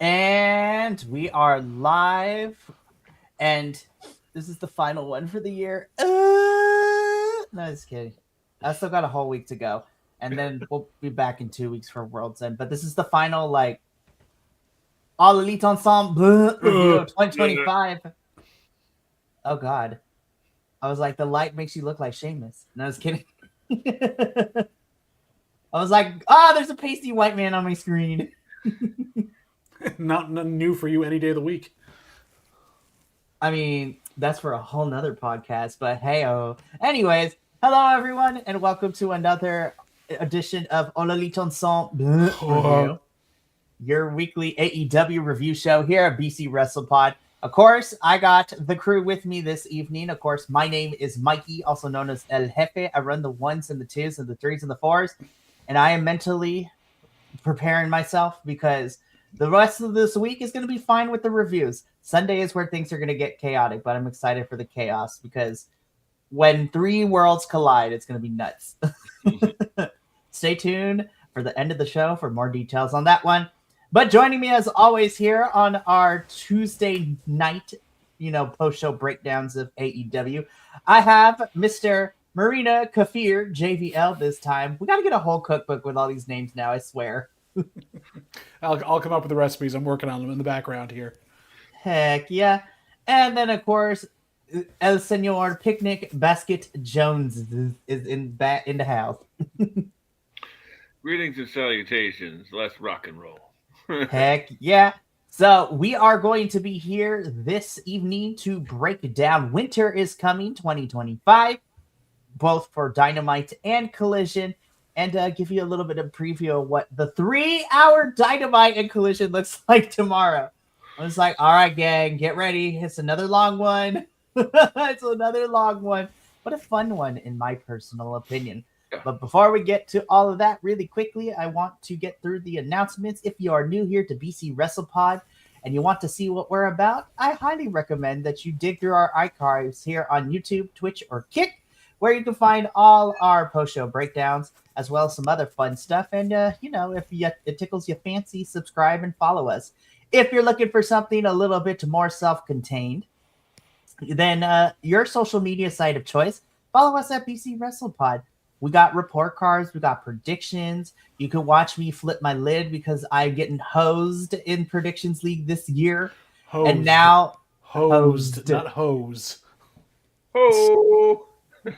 And we are live, and this is the final one for the year. No, just kidding. I still got a whole week to go, and then we'll be back in 2 weeks for World's End. But this is the final, All Elite Ensemble review of 2025. Oh, God. I was like, the light makes you look like Sheamus. No, I was kidding. I was like, there's a pasty white man on my screen. Not nothing new for you any day of the week. I mean, that's for a whole nother podcast, but hey-oh. Anyways, hello everyone, and welcome to another edition of All Elite Ensemble review, your weekly AEW review show here at BC WrestlePod. Of course, I got the crew with me this evening. Of course, my name is Mikey, also known as El Jefe. I run the ones and the twos and the threes and the fours, and I am mentally preparing myself because the rest of this week is going to be fine with the reviews. Sunday is where things are going to get chaotic, but I'm excited for the chaos because when three worlds collide, it's going to be nuts. Stay tuned for the end of the show for more details on that one. But joining me as always here on our Tuesday night, post-show breakdowns of AEW, I have Mr. Marina Kafir, JVL this time. We got to get a whole cookbook with all these names now, I swear. I'll come up with the recipes. I'm working on them in the background here. Heck yeah. And then, of course, El Senor Picnic Basket Jones is in the house. Greetings and salutations. Let's rock and roll. Heck yeah. So we are going to be here this evening to break down Winter is Coming 2025, both for Dynamite and Collision, and give you a little bit of preview of what the 3-hour Dynamite and Collision looks like tomorrow. I was like, all right, gang, get ready. It's another long one. It's another long one, but a fun one in my personal opinion. But before we get to all of that, really quickly, I want to get through the announcements. If you are new here to BC WrestlePod and you want to see what we're about, I highly recommend that you dig through our archives here on YouTube, Twitch, or Kick, where you can find all our post-show breakdowns, as well as some other fun stuff. And, if it tickles your fancy, subscribe and follow us. If you're looking for something a little bit more self-contained, then your social media site of choice, follow us at BC WrestlePod. We got report cards. We got predictions. You can watch me flip my lid because I'm getting hosed in Predictions League this year. Hosed. And now... Hosed. Not hose. Oh!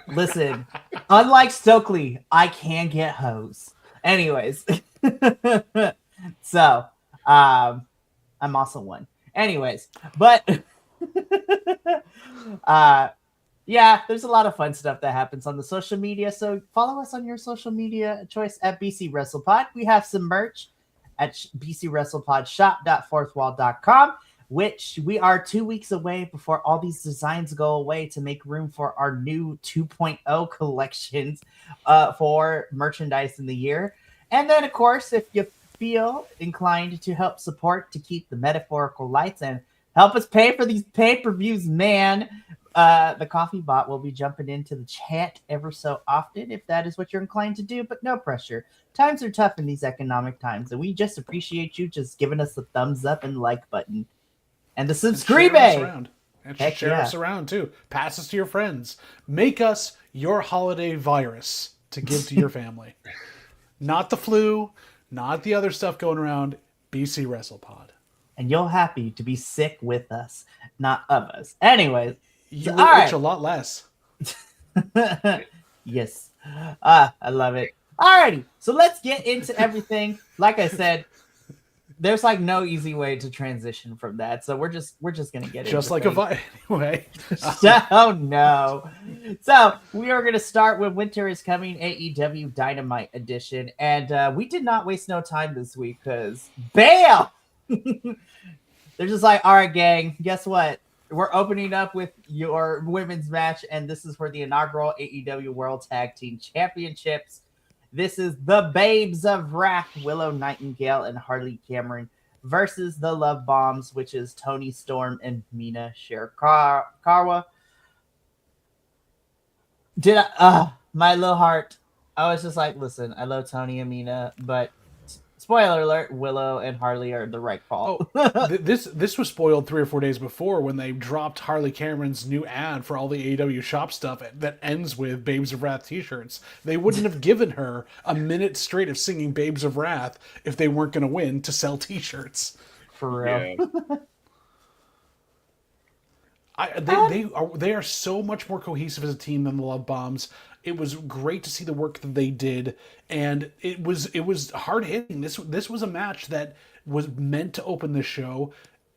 Listen, unlike Stokely, I can get hosed. Anyways. So, I'm also one. Anyways, but... yeah, there's a lot of fun stuff that happens on the social media. So follow us on your social media choice at BC WrestlePod. We have some merch at bcwrestlepodshop.fourthwall.com, which we are 2 weeks away before all these designs go away to make room for our new 2.0 collections for merchandise in the year. And then, of course, if you feel inclined to help support to keep the metaphorical lights and help us pay for these pay-per-views, man, the coffee bot will be jumping into the chat ever so often if that is what you're inclined to do, but no pressure. Times are tough in these economic times, and we just appreciate you just giving us the thumbs up and like button. And the subscribe! And share us around, too. Pass us to your friends. Make us your holiday virus to give to your family. Not the flu, not the other stuff going around. BC WrestlePod. And you're happy to be sick with us, not of us. Anyways. You will itch a lot less. Yes. I love it. Alrighty. So let's get into everything. Like I said, there's no easy way to transition from that. So we're just gonna get just into like anyway. Oh no. So we are gonna start with Winter is Coming AEW Dynamite Edition. And we did not waste no time this week because bam! They're just like, all right, gang, guess what? We're opening up with your women's match, and this is for the inaugural AEW World Tag Team Championships. This is the Babes of Wrath, Willow Nightingale and Harley Cameron, versus the Love Bombs, which is Toni Storm and Mina Shirakawa. My little heart, I was just like, listen, I love Toni and Mina, but spoiler alert, Willow and Harley are the right call. This was spoiled 3 or 4 days before when they dropped Harley Cameron's new ad for all the AEW shop stuff that ends with Babes of Wrath t-shirts. They wouldn't have given her a minute straight of singing Babes of Wrath if they weren't going to win to sell t-shirts. For real. Yeah. They are so much more cohesive as a team than the Love Bombs. It was great to see the work that they did, and it was hard hitting. This was a match that was meant to open the show.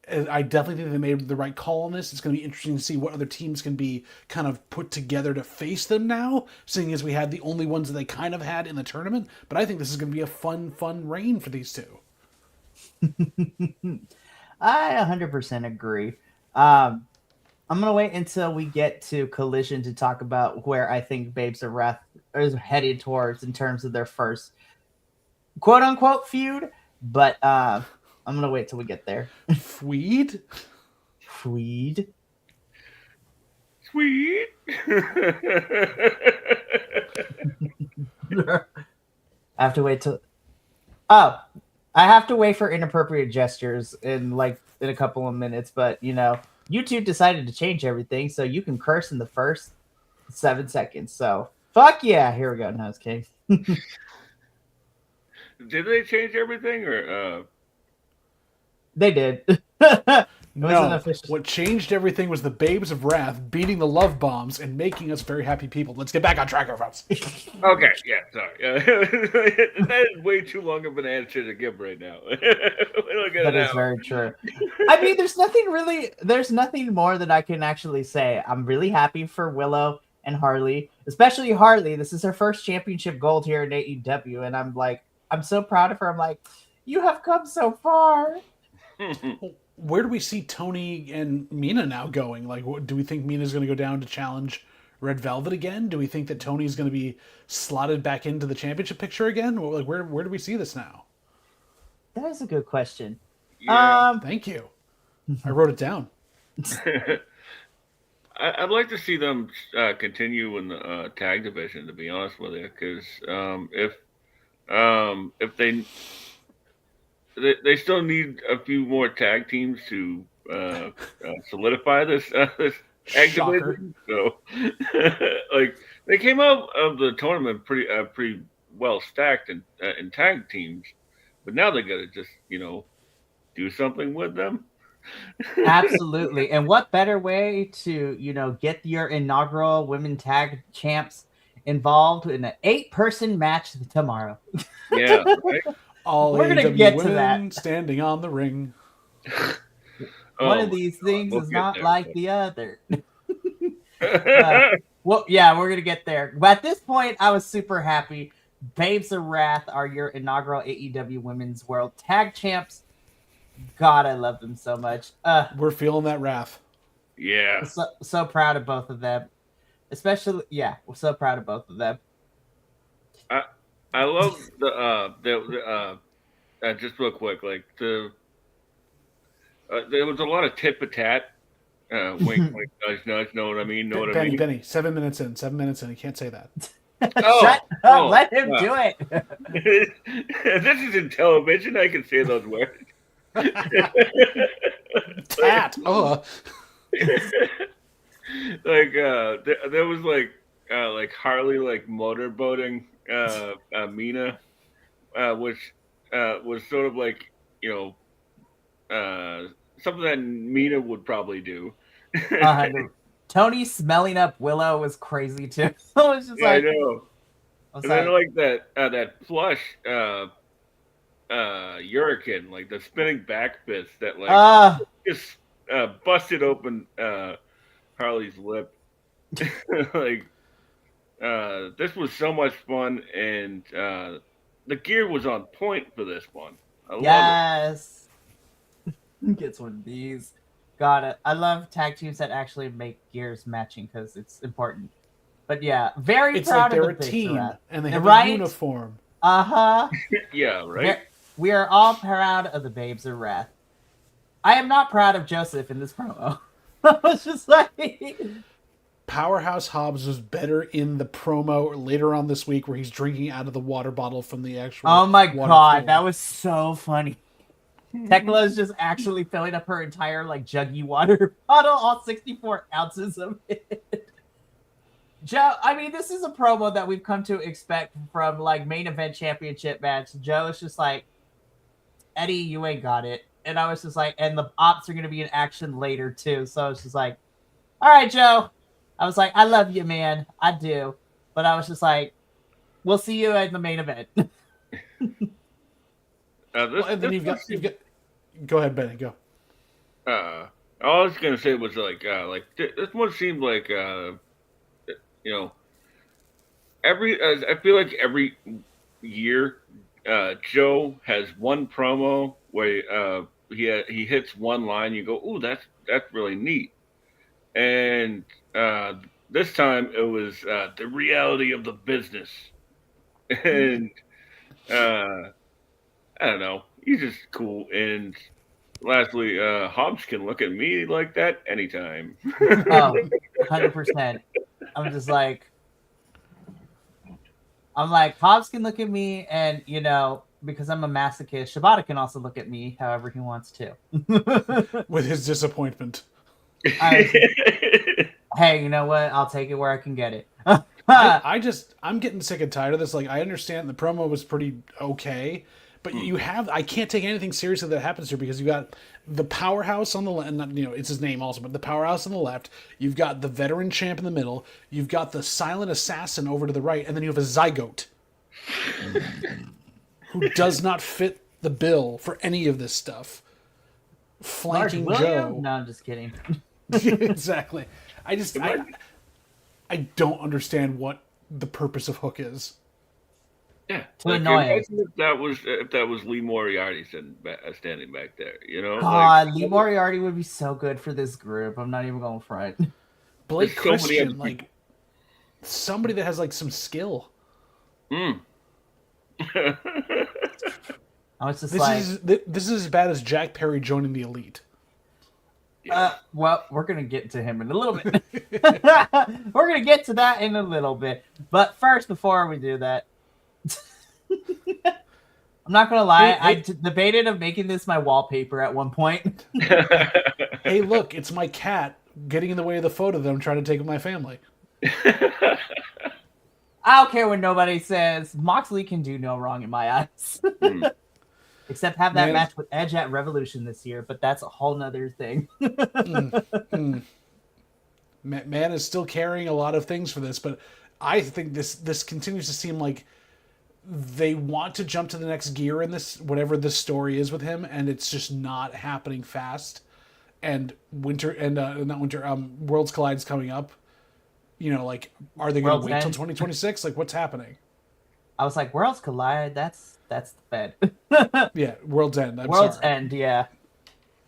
I definitely think they made the right call on this. It's going to be interesting to see what other teams can be kind of put together to face them now, seeing as we had the only ones that they kind of had in the tournament. But I think this is going to be a fun reign for these two. I 100% agree. I'm going to wait until we get to Collision to talk about where I think Babes of Wrath is headed towards in terms of their first quote-unquote feud. But I'm going to wait till we get there. Feud? Sweet. I have to wait till... Oh, I have to wait for inappropriate gestures in a couple of minutes, but YouTube decided to change everything, so you can curse in the first 7 seconds. So, fuck yeah. Here we go. No, it's kidding. Did they change everything, or? They did. No, what changed everything was the Babes of Wrath beating the Love Bombs and making us very happy people. Let's get back on track, folks. Okay, yeah, sorry. That is way too long of an answer to give right now. That is very true. I mean, there's nothing more that I can actually say. I'm really happy for Willow and Harley, especially Harley. This is her first championship gold here in AEW, and I'm so proud of her. I'm like, you have come so far. Where do we see Tony and Mina now going? Do we think Mina's going to go down to challenge Red Velvet again? Do we think that Tony's going to be slotted back into the championship picture again? Where do we see this now? That is a good question. Yeah. Thank you. I wrote it down. I'd like to see them continue in the tag division, to be honest with you, because if they still need a few more tag teams to solidify this tag division. So, they came out of the tournament pretty well stacked in tag teams, but now they got to just do something with them. Absolutely, and what better way to get your inaugural women tag champs involved in an 8-person match tomorrow? Yeah, right. We're going to get to that. Standing on the ring. One of these things is not like the other. Well, yeah, we're going to get there. But at this point, I was super happy. Babes of Wrath are your inaugural AEW Women's World Tag Champs. God, I love them so much. We're feeling that wrath. Yeah. So proud of both of them. Especially, yeah, we're so proud of both of them. I love the just real quick, there was a lot of tit for tat, wink, wink, nudge, nudge. Know what I mean? Know what I mean? Benny, 7 minutes in. 7 minutes in. You can't say that. Shut up! Let him do it. This is in television. I can say those words. Tat. Oh. There was Harley motorboating Mina, which was sort of something that Mina would probably do. Tony smelling up Willow was crazy too. I was just I know. And then that flush Hurricane, the spinning back fist that just busted open Harley's lip. This was so much fun, and the gear was on point for this one. I love it. Gets one of these. Got it. I love tag teams that actually make gears matching because it's important. But yeah, very proud of the they're a team and they have a uniform. Yeah, right. We are all proud of the Babes of Wrath. I am not proud of Joseph in this promo. I was just Powerhouse Hobbs was better in the promo later on this week where he's drinking out of the water bottle from the actual. Oh my water god, cooler. that was so funny. Tekla is just actually filling up her entire like juggy water bottle, all 64 ounces of it. Joe, I mean, this is a promo that we've come to expect from like main event championship match. Joe is just like, Eddie, you ain't got it. And I was just like, and the ops are going to be in action later too. So I was just like, all right, Joe. I was like, I love you, man. I do. But I was just like, we'll see you in the main event. And then you've got. Go ahead, Benny. Go. All I was gonna say was like this one seemed like I feel like every year Joe has one promo where he hits one line, you go, ooh, that's really neat, and this time it was the reality of the business, and I don't know, he's just cool. And lastly, Hobbs can look at me like that anytime. Oh, 100%. I'm just like, Hobbs can look at me, and because I'm a masochist, Shibata can also look at me however he wants to. With his disappointment. Hey, you know what? I'll take it where I can get it. I'm getting sick and tired of this. Like, I understand the promo was pretty okay, but I can't take anything seriously that happens here because you got the powerhouse on the left, it's his name also, but the powerhouse on the left. You've got the veteran champ in the middle. You've got the silent assassin over to the right, and then you have a zygote who does not fit the bill for any of this stuff. Flanking Joe. No, I'm just kidding. Exactly. I don't understand what the purpose of Hook is. Yeah, to annoy us. If that was Lee Moriarty standing back there, God, Lee Moriarty would be so good for this group. I'm not even going front. Blake Christian, like somebody that has like some skill. I was just this is as bad as Jack Perry joining the Elite. Well, we're gonna get to him in a little bit. We're gonna get to that in a little bit. But first, before we do that, I'm not gonna lie. I debated of making this my wallpaper at one point. Hey, look, it's my cat getting in the way of the photo that I'm trying to take of my family. I don't care what nobody says. Moxley can do no wrong in my eyes. Except have that match with Edge at Revolution this year, but that's a whole nother thing. Man is still carrying a lot of things for this, but I think this continues to seem like they want to jump to the next gear in this, whatever this story is with him, and it's just not happening fast. And Worlds Collide's coming up. Are they going to wait till 2026? Like, what's happening? I was like, Worlds Collide. That's the Fed. Yeah, World's End. World's End. Yeah.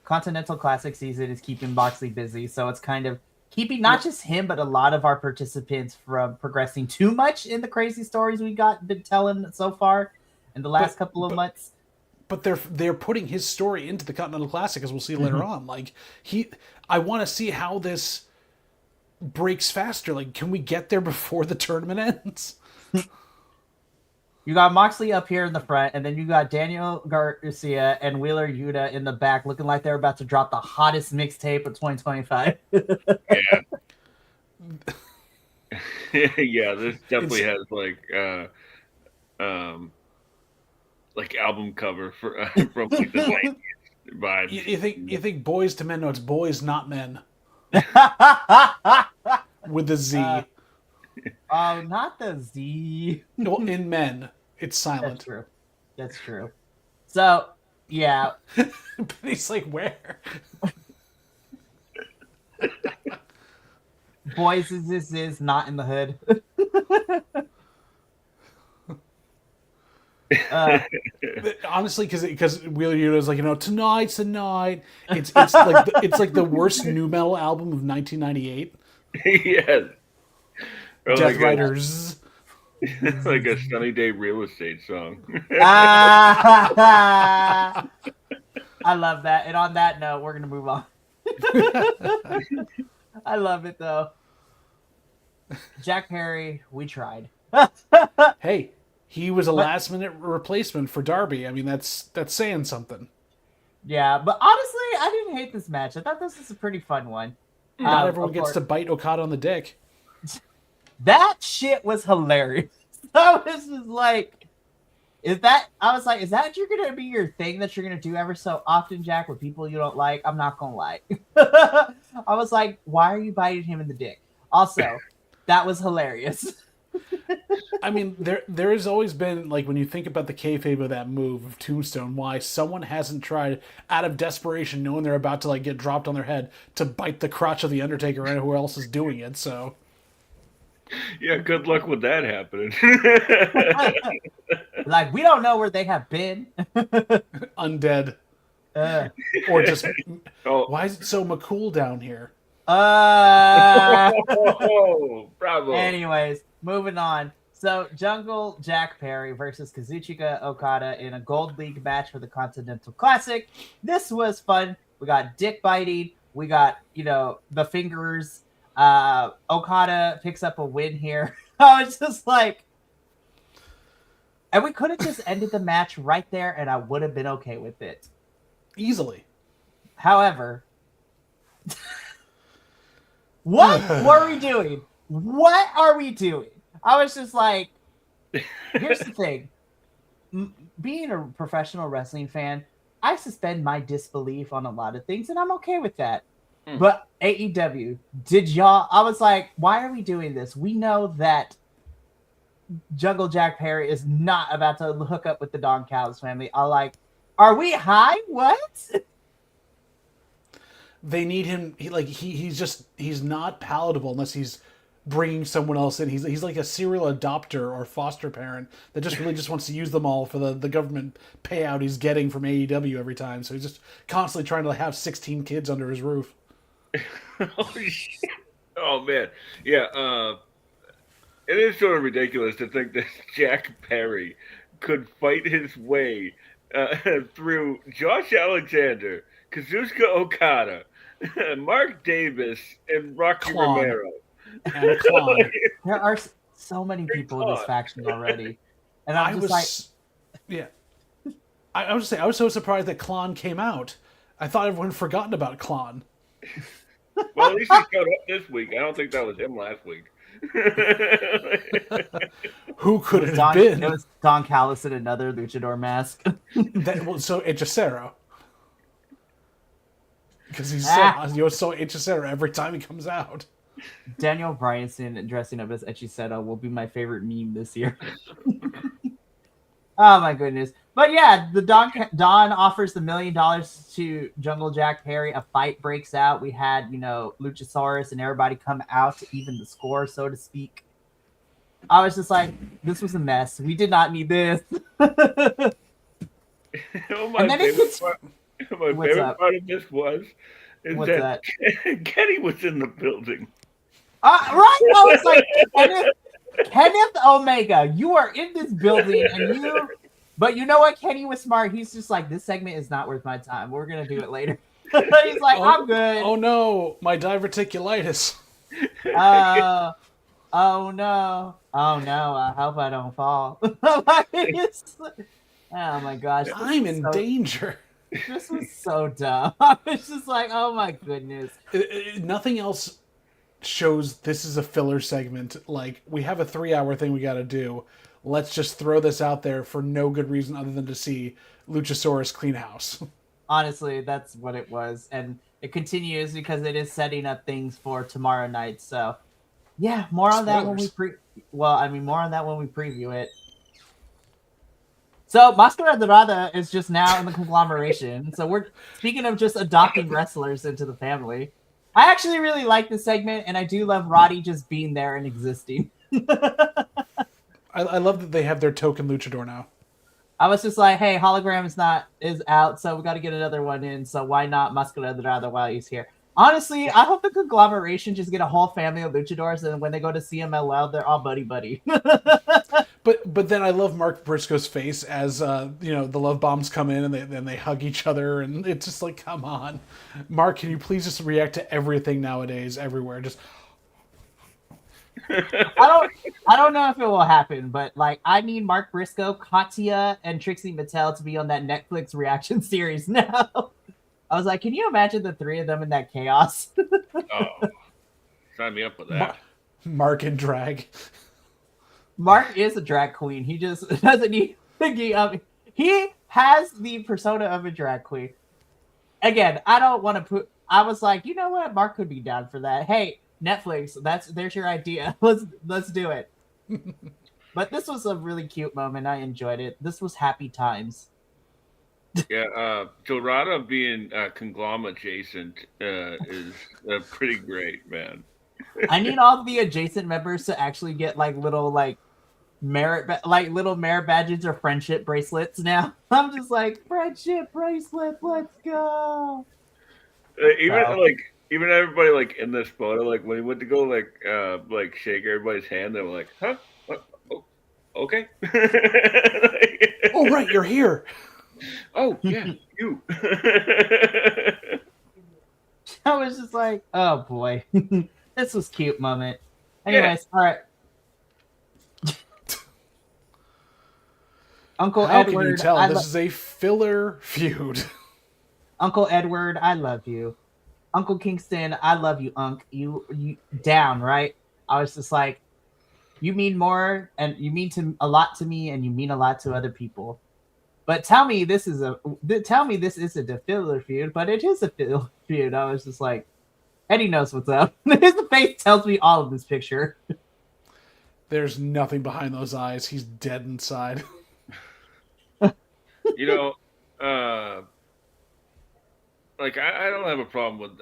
Continental Classic season is keeping Moxley busy, so it's kind of keeping not just him, but a lot of our participants from progressing too much in the crazy stories we been telling so far in the last couple of months. But they're putting his story into the Continental Classic, as we'll see later on. Like I want to see how this breaks faster. Like, can we get there before the tournament ends? You got Moxley up here in the front, and then you got Daniel Garcia and Wheeler Yuta in the back, looking like they're about to drop the hottest mixtape of 2025. Yeah, this definitely has like album cover for from like the 90s vibes. You think Boys to Men? No, it's Boys Not Men. With the Z. Not the Z. Well, in Men, it's silent. That's true. So, yeah. But he's like, where? Boys is not in the hood. Honestly, because Wheeler Yuta is like, tonight's the night. It's like the worst nu metal album of 1998. Yes. Death Riders. It's like a Sunny Day Real Estate song. I love that. And on that note, we're gonna move on. I love it though. Jack Perry, we tried. Hey, he was a last minute replacement for Darby. I mean, that's saying something. Yeah, but honestly, I didn't hate this match. I thought this was a pretty fun one. Not everyone gets to bite Okada on the dick. That shit was hilarious. I was just like, is that you're gonna be your thing that you're gonna do ever so often, Jack, with people you don't like? I'm not gonna lie. I was like, why are you biting him in the dick? Also, that was hilarious. I mean, there has always been, like, when you think about the kayfabe of that move of Tombstone, why someone hasn't tried, out of desperation, knowing they're about to, like, get dropped on their head, to bite the crotch of the Undertaker or whoever else is doing it, so... Yeah, good luck with that happening. Like, we don't know where they have been. Undead. Or just... Why is it so McCool down here? Bravo. Anyways, moving on. So, Jungle Jack Perry versus Kazuchika Okada in a Gold League match for the Continental Classic. This was fun. We got dick biting. We got, the fingers. Okada picks up a win here. I was just like... And we could have just ended the match right there, and I would have been okay with it. Easily. However... What were we doing? What are we doing? I was just like, here's the thing. Being a professional wrestling fan, I suspend my disbelief on a lot of things, and I'm okay with that. But AEW, I was like, why are we doing this? We know that Jungle Jack Perry is not about to hook up with the Don Callis family. I'm like, are we high? What? They need him. He's not palatable unless he's bringing someone else in. He's like a serial adopter or foster parent that just wants to use them all for the government payout he's getting from AEW every time. So he's just constantly trying to have 16 kids under his roof. Oh man, yeah. It is sort of ridiculous to think that Jack Perry could fight his way through Josh Alexander, Kazuchika Okada, Mark Davis, and Rocky Romero. And Klon. There are so many people in this faction already. And I was so surprised that Klon came out. I thought everyone had forgotten about Klon. Well, at least he showed up this week. I don't think that was him last week. Who could it have been? It was Don Callis in another luchador mask. So Hechicero. Because he's so Hechicero every time he comes out. Daniel Bryanson dressing up as Hechicero will be my favorite meme this year. Oh my goodness. But yeah, the Don offers the $1 million to Jungle Jack Perry. A fight breaks out. We had, Luchasaurus and everybody come out to even the score, so to speak. I was just like, this was a mess. We did not need this. My favorite part of this was that Kenny was in the building. Right? I was like, Kenneth Omega, you are in this building, but you know what? Kenny was smart. He's just like, this segment is not worth my time. We're gonna do it later. He's like, I'm good. Oh no, my diverticulitis. Oh no. I hope I don't fall. Oh my gosh. I'm in danger. This was so dumb. I was just like, oh my goodness. Nothing else shows this is a filler segment. Like, we have a 3-hour thing we got to do. Let's just throw this out there for no good reason other than to see Luchasaurus clean house. Honestly, that's what it was. And it continues because it is setting up things for tomorrow night. So, yeah, more on that when we more on that when we preview it. So, Máscara Dorada is just now in the conglomeration. So, we're speaking of just adopting wrestlers into the family. I actually really like this segment, and I do love Roddy just being there and existing. I love that they have their token luchador now. I was just like, hey, Hologram is out, so we got to get another one in. So why not Máscara Dorada while he's here? Honestly, I hope the conglomeration just get a whole family of luchadors, and when they go to CMLL, they're all buddy. But then I love Mark Briscoe's face as the love bombs come in and they hug each other, and it's just like, come on, Mark, can you please just react to everything nowadays, everywhere? Just I don't know if it will happen, but like I need Mark Briscoe, Katya, and Trixie Mattel to be on that Netflix reaction series now. I was like, can you imagine the three of them in that chaos? Oh, sign me up for that. Mark and drag. Mark is a drag queen. He just doesn't need. He has the persona of a drag queen. Again, I don't want to put. I was like, you know what? Mark could be down for that. Hey, Netflix, there's your idea. Let's do it. But this was a really cute moment. I enjoyed it. This was happy times. Yeah, Dorada being conglomerate adjacent is pretty great, man. I need all the adjacent members to actually get like little like little merit badges or friendship bracelets now. I'm just like, friendship bracelet, let's go. Even everybody like in this photo, like when he went to go like shake everybody's hand, they were like, huh? What? Oh, okay. Oh right, you're here. Oh yeah, you. I was just like, oh boy. This was cute moment. Anyways, all right. Uncle How Edward, can you tell this is a filler feud? Uncle Edward, I love you. Uncle Kingston, I love you, Unc. You down, right? I was just like, you mean more, and you mean a lot to me, and you mean a lot to other people. But tell me this isn't a filler feud, but it is a filler feud. I was just like, Eddie knows what's up. His face tells me all of this picture. There's nothing behind those eyes. He's dead inside. You know, like I don't have a problem with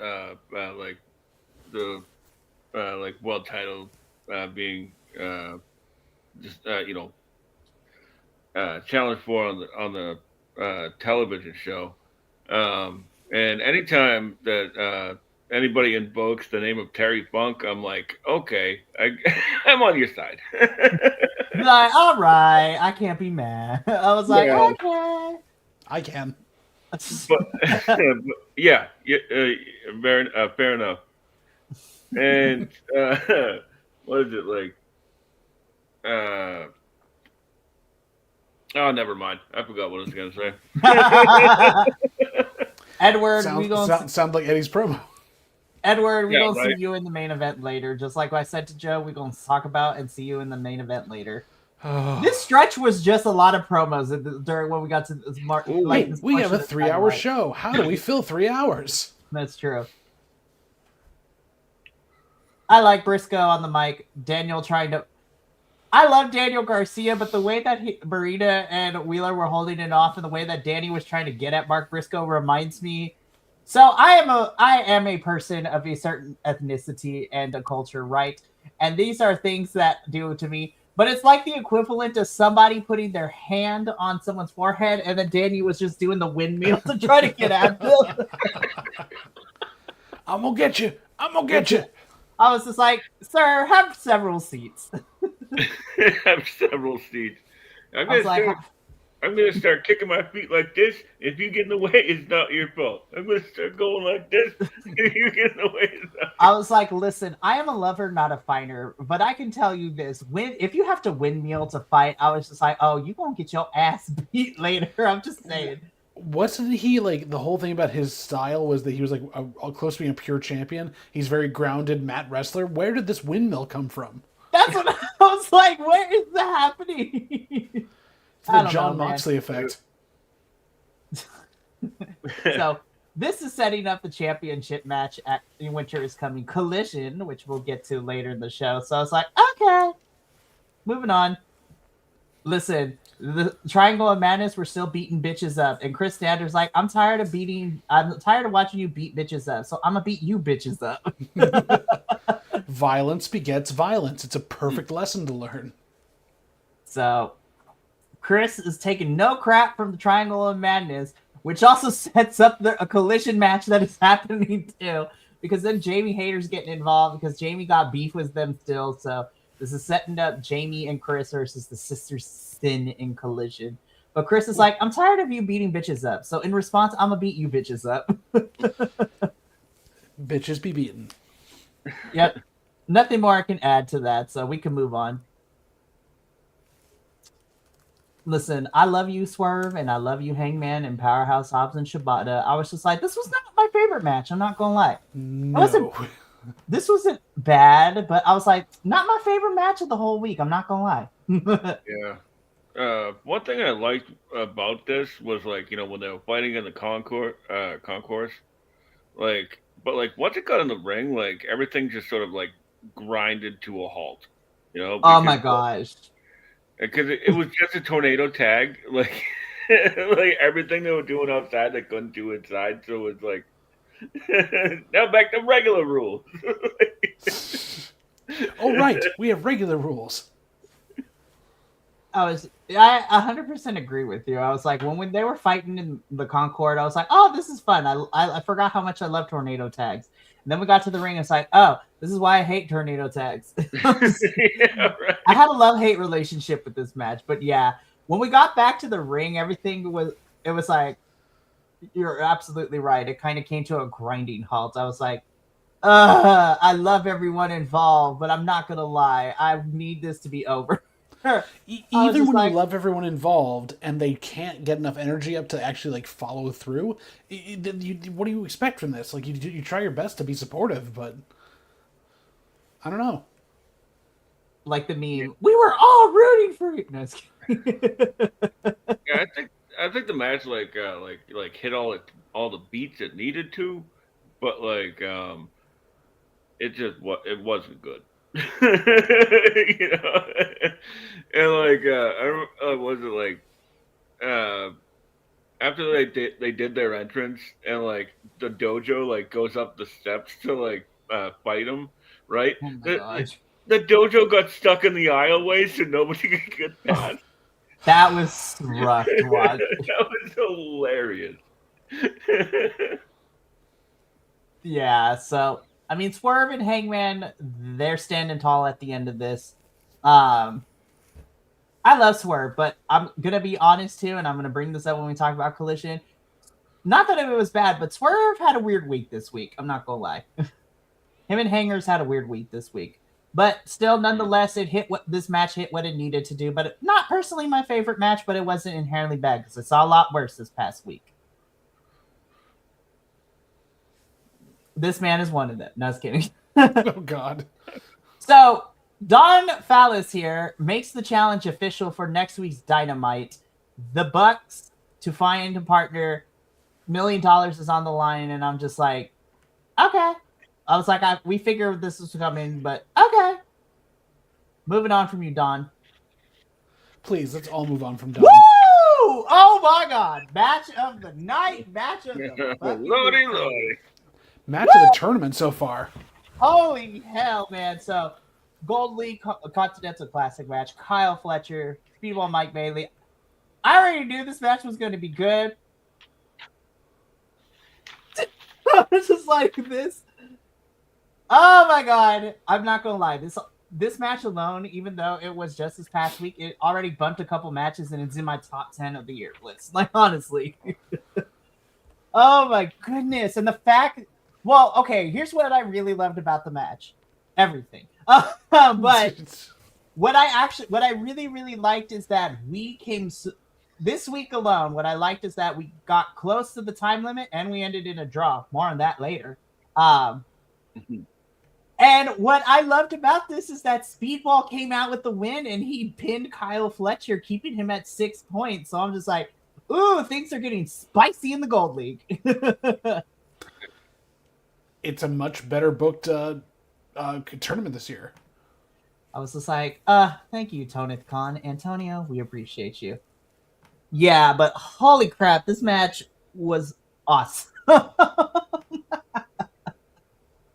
like the like world title being just challenged for on the television show, and anytime that anybody invokes the name of Terry Funk, I'm like, okay, I'm on your side. Like, all right, I can't be mad. I was like, Yeah. okay. I can. but yeah, fair enough. And what is it like? Oh, never mind. I forgot what I was gonna say. Edward, sound like Eddie's promo. Edward, we're going to see you in the main event later. Just like I said to Joe, we're going to talk about and see you in the main event later. This stretch was just a lot of promos during when we got to this we have a 3-hour show. How do we fill 3 hours? That's true. I like Briscoe on the mic. Daniel trying to... I love Daniel Garcia, but the way that Barita and Wheeler were holding it off and the way that Danny was trying to get at Mark Briscoe reminds me... So I am a person of a certain ethnicity and a culture, right? And these are things that do to me. But it's like the equivalent of somebody putting their hand on someone's forehead and then Danny was just doing the windmill to try to get at them. I'm going to get you. I'm going to get you. I was just like, sir, have several seats. Have several seats. I'm gonna start kicking my feet like this. If you get in the way, it's not your fault. I'm gonna start going like this. If you get in the way, it's not. I was like, listen, I am a lover, not a fighter, but I can tell you this: if you have to windmill to fight, I was just like, oh, you gonna get your ass beat later. I'm just saying. Wasn't he like the whole thing about his style was that he was like close to being a pure champion? He's very grounded, mat wrestler. Where did this windmill come from? That's what I was like. Where is that happening? The John Moxley effect. So this is setting up the championship match at Winter is Coming Collision, which we'll get to later in the show. So I was like, okay, moving on. Listen, the Triangle of Madness were still beating bitches up, and Chris Stander's like, I'm tired of watching you beat bitches up, so I'm gonna beat you bitches up. Violence begets violence. It's a perfect lesson to learn. So Chris is taking no crap from the Triangle of Madness, which also sets up a collision match that is happening too. Because then Jamie Hayter's getting involved because Jamie got beef with them still. So this is setting up Jamie and Chris versus the Sisters Sin in Collision. But Chris is like, I'm tired of you beating bitches up. So in response, I'm gonna beat you bitches up. Bitches be beaten. Yep. Nothing more I can add to that, so we can move on. Listen, I love you, Swerve, and I love you, Hangman, and Powerhouse Hobbs and Shibata. I was just like, this was not my favorite match. I'm not gonna lie. No. This wasn't bad, but I was like, not my favorite match of the whole week. I'm not gonna lie. Yeah. One thing I liked about this was like, when they were fighting in the concourse, but once it got in the ring, like everything just sort of like grinded to a halt, Oh my gosh. because it was just a tornado tag, like like everything they were doing outside they couldn't do inside, so it's like now back to regular rules. Oh right, we have regular rules. I 100% agree with you. I was like, when they were fighting in the Concord, I was like, oh, this is fun. I forgot how much I love tornado tags. And then we got to the ring. It's like, oh, this is why I hate tornado tags. Yeah, right. I had a love-hate relationship with this match, but yeah, when we got back to the ring, it was like, you're absolutely right. It kind of came to a grinding halt. I was like, I love everyone involved, but I'm not gonna lie, I need this to be over. Even when you love everyone involved and they can't get enough energy up to actually like follow through, what do you expect from this? Like you try your best to be supportive, but I don't know. Like the meme, we were all rooting for you. No, Yeah, I think the match hit all the beats it needed to, but it wasn't good. you know, and was it after they did their entrance and like the dojo like goes up the steps to fight them, right? oh my gosh. The dojo got stuck in the aisleway, so nobody could get past. That was rough to watch. That was hilarious. Yeah, so I mean, Swerve and Hangman, they're standing tall at the end of this. I love Swerve, but I'm gonna be honest too, and I'm gonna bring this up when we talk about Collision. Not that it was bad, but Swerve had a weird week this week. I'm not gonna lie. Him and Hangers had a weird week this week. But still, nonetheless, this match hit what it needed to do. But not personally my favorite match, but it wasn't inherently bad because I saw a lot worse this past week. This man is one of them. No, I was kidding. Oh, God. So, Don Fallis here makes the challenge official for next week's Dynamite. The Bucks to find a partner. $1 million is on the line, and I'm just like, okay. I was like, we figured this was coming, but okay. Moving on from you, Don. Please, let's all move on from Don. Woo! Oh my God! Match of the night, match of the Lordy. Match of the tournament so far. Holy hell, man! So, Gold League Continental Classic match: Kyle Fletcher, Speedball Mike Bailey. I already knew this match was going to be good. I was just like this. Oh my God! I'm not gonna lie. This match alone, even though it was just this past week, it already bumped a couple matches and it's in my top 10 of the year list. Like, honestly. Oh my goodness. And the fact, well, okay, here's what I really loved about the match. Everything. But what I really, really liked is that this week alone, what I liked is that we got close to the time limit and we ended in a draw. More on that later. And what I loved about this is that Speedball came out with the win and he pinned Kyle Fletcher, keeping him at 6 points. So I'm just like, ooh, things are getting spicy in the Gold League. It's a much better booked tournament this year. I was just like, thank you, Tonith Khan. Antonio, we appreciate you. Yeah, but holy crap, this match was awesome.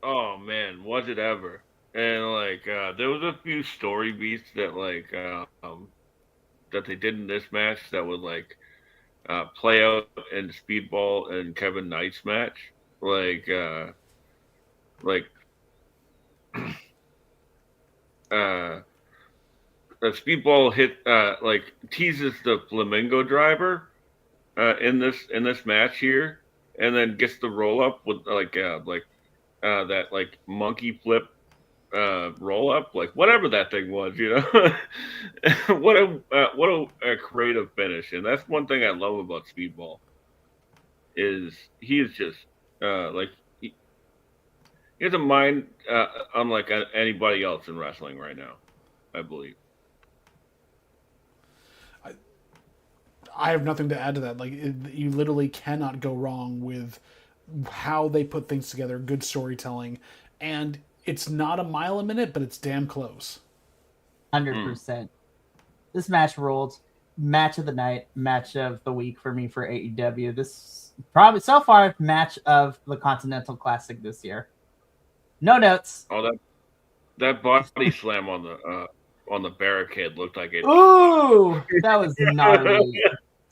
Oh man, was it ever? And there was a few story beats that that they did in this match that would play out in Speedball and Kevin Knight's match. The Speedball teases the Flamingo driver in this match here, and then gets the roll up with that monkey flip roll up, like whatever that thing was, what a creative finish, and that's one thing I love about Speedball is he is just like he has a mind unlike anybody else in wrestling right now, I believe. I have nothing to add to that. Like, you literally cannot go wrong with how they put things together, good storytelling, and it's not a mile a minute, but it's damn close. 100%. This match rolled. Match of the night, match of the week for me for AEW. This probably so far match of the Continental Classic this year. No notes. Oh, that body slam on the barricade looked like it. Ooh, that was gnarly.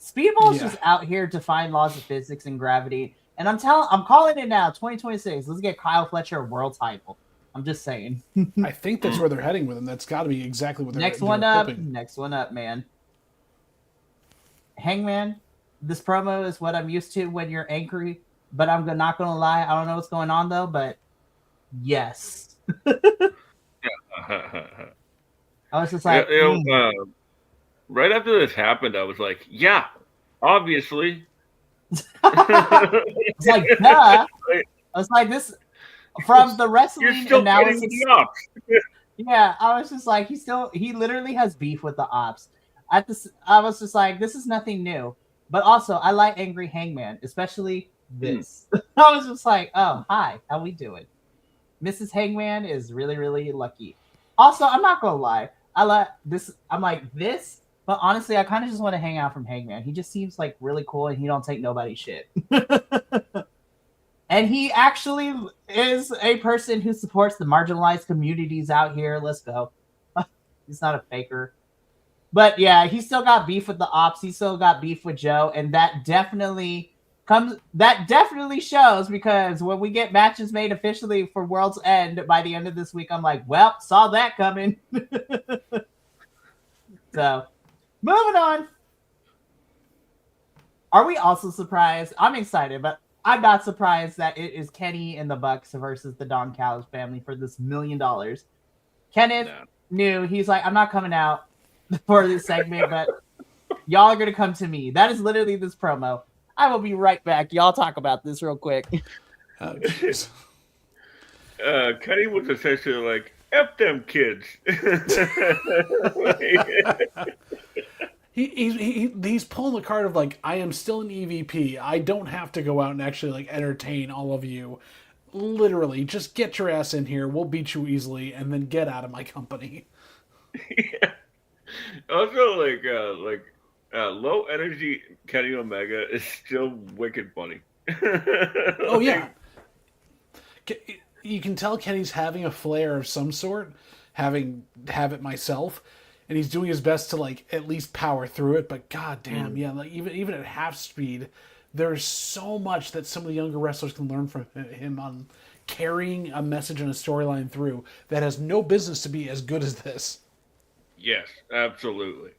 Speedball's just out here defying laws of physics and gravity, and I'm calling it now. 2026. Let's get Kyle Fletcher a world title. I'm just saying. I think that's where they're heading with him. That's got to be exactly what they're Next one up. hoping. Next one up, man. Hangman. This promo is what I'm used to when you're angry, but I'm not gonna lie. I don't know what's going on though, but yes. I was just like, right after this happened, I was like, yeah, obviously. It's like, duh. I was like, this from the wrestling analysis. Yeah, I was just like, he literally has beef with the ops. I was just like, this is nothing new. But also, I like Angry Hangman, especially this. I was just like, oh, hi, how we doing? Mrs. Hangman is really, really lucky. Also, I'm not gonna lie, I like this. I'm like this, but honestly, I kind of just want to hang out from Hangman. He just seems like really cool, and he don't take nobody's shit. And he actually is a person who supports the marginalized communities out here. Let's go. He's not a faker. But yeah, he still got beef with the ops. He still got beef with Joe, and that definitely shows, because when we get matches made officially for World's End by the end of this week, I'm like, well, saw that coming. So, moving on. Are we also surprised? I'm excited, but I'm not surprised that it is Kenny and the Bucks versus the Don Callis family for this $1 million. Kenneth knew, he's like, I'm not coming out for this segment, but y'all are going to come to me. That is literally this promo. I will be right back. Y'all talk about this real quick. Kenny was essentially like, F them kids. He's pulling the card of like, I am still an EVP. I don't have to go out and actually like entertain all of you. Literally, just get your ass in here. We'll beat you easily, and then get out of my company. Yeah. Also, low energy Kenny Omega is still wicked funny. Oh yeah, you can tell Kenny's having a flair of some sort, have it myself, and he's doing his best to like at least power through it. But goddamn, yeah, like even at half speed, there's so much that some of the younger wrestlers can learn from him on carrying a message and a storyline through that has no business to be as good as this. Yes, absolutely.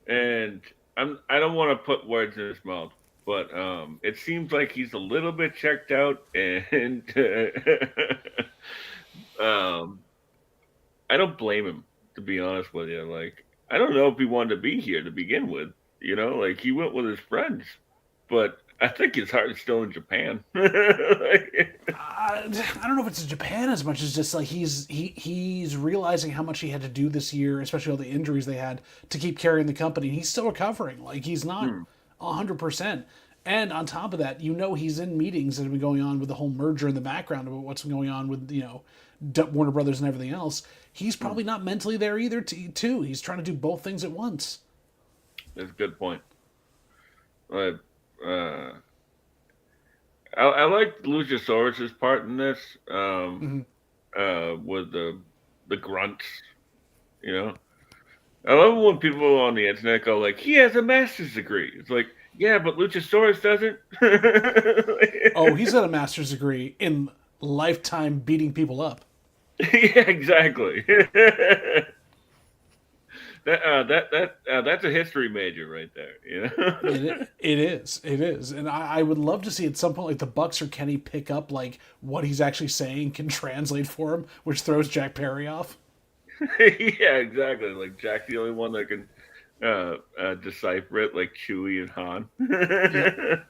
And I don't want to put words in his mouth, but it seems like he's a little bit checked out, and I don't blame him, to be honest with you. Like, I don't know if he wanted to be here to begin with. Like he went with his friends, but I think his heart is still in Japan. I don't know if it's in Japan as much as just like he's realizing how much he had to do this year, especially all the injuries they had to keep carrying the company. He's still recovering. Like, he's not 100%. And on top of that, he's in meetings that have been going on with the whole merger in the background about what's going on with, Warner Brothers and everything else. He's probably not mentally there either, too. He's trying to do both things at once. That's a good point. I like Luchasaurus's part in this, with the grunts. I love when people on the internet go like, "He has a master's degree." It's like, yeah, but Luchasaurus doesn't. Oh, he's got a master's degree in lifetime beating people up. Yeah, exactly. That's a history major right there. You know? It is, and I would love to see at some point like the Bucks or Kenny pick up like what he's actually saying can translate for him, which throws Jack Perry off. Yeah, exactly. Like Jack's the only one that can decipher it, like Chewie and Han. Yep.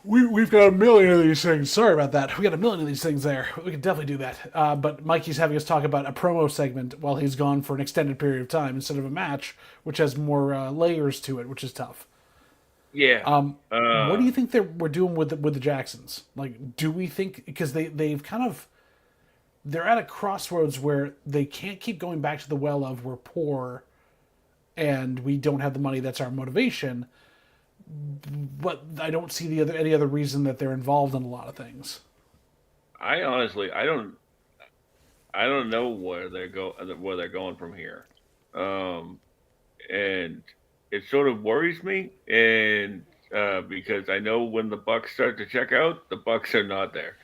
We've got a million of these things. Sorry about that. We got a million of these things there. We can definitely do that. But Mikey's having us talk about a promo segment while he's gone for an extended period of time instead of a match, which has more layers to it, which is tough. Yeah. What do you think we're doing with the Jacksons? Like, do we think because they've kind of they're at a crossroads where they can't keep going back to the well of we're poor and we don't have the money. That's our motivation. But I don't see any other reason that they're involved in a lot of things. I honestly, I don't know where they're going from here, and it sort of worries me. And because I know when the Bucks start to check out, the Bucks are not there.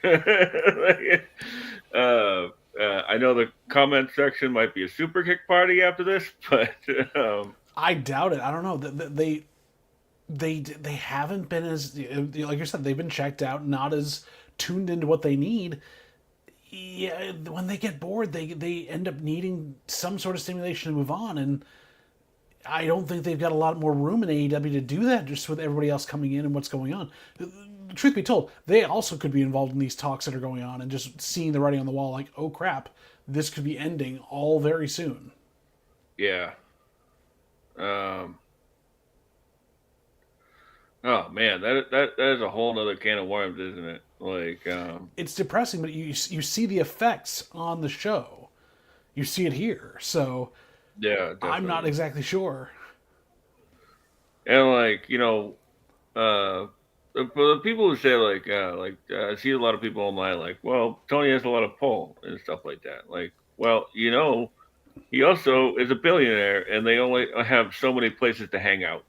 I know the comment section might be a super kick party after this, but I doubt it. I don't know. They haven't been as like you said, they've been checked out, not as tuned into what they need. Yeah, when they get bored, they end up needing some sort of stimulation to move on, and I don't think they've got a lot more room in AEW to do that, just with everybody else coming in and what's going on. Truth be told, they also could be involved in these talks that are going on and just seeing the writing on the wall, like, oh crap, this could be ending all very soon. Yeah. Oh man, that is a whole other can of worms, isn't it? Like, it's depressing, but you see the effects on the show. You see it here, so yeah, definitely. I'm not exactly sure. And like the people who say I see a lot of people online like, well, Tony has a lot of pull and stuff like that. Like, well, he also is a billionaire, and they only have so many places to hang out.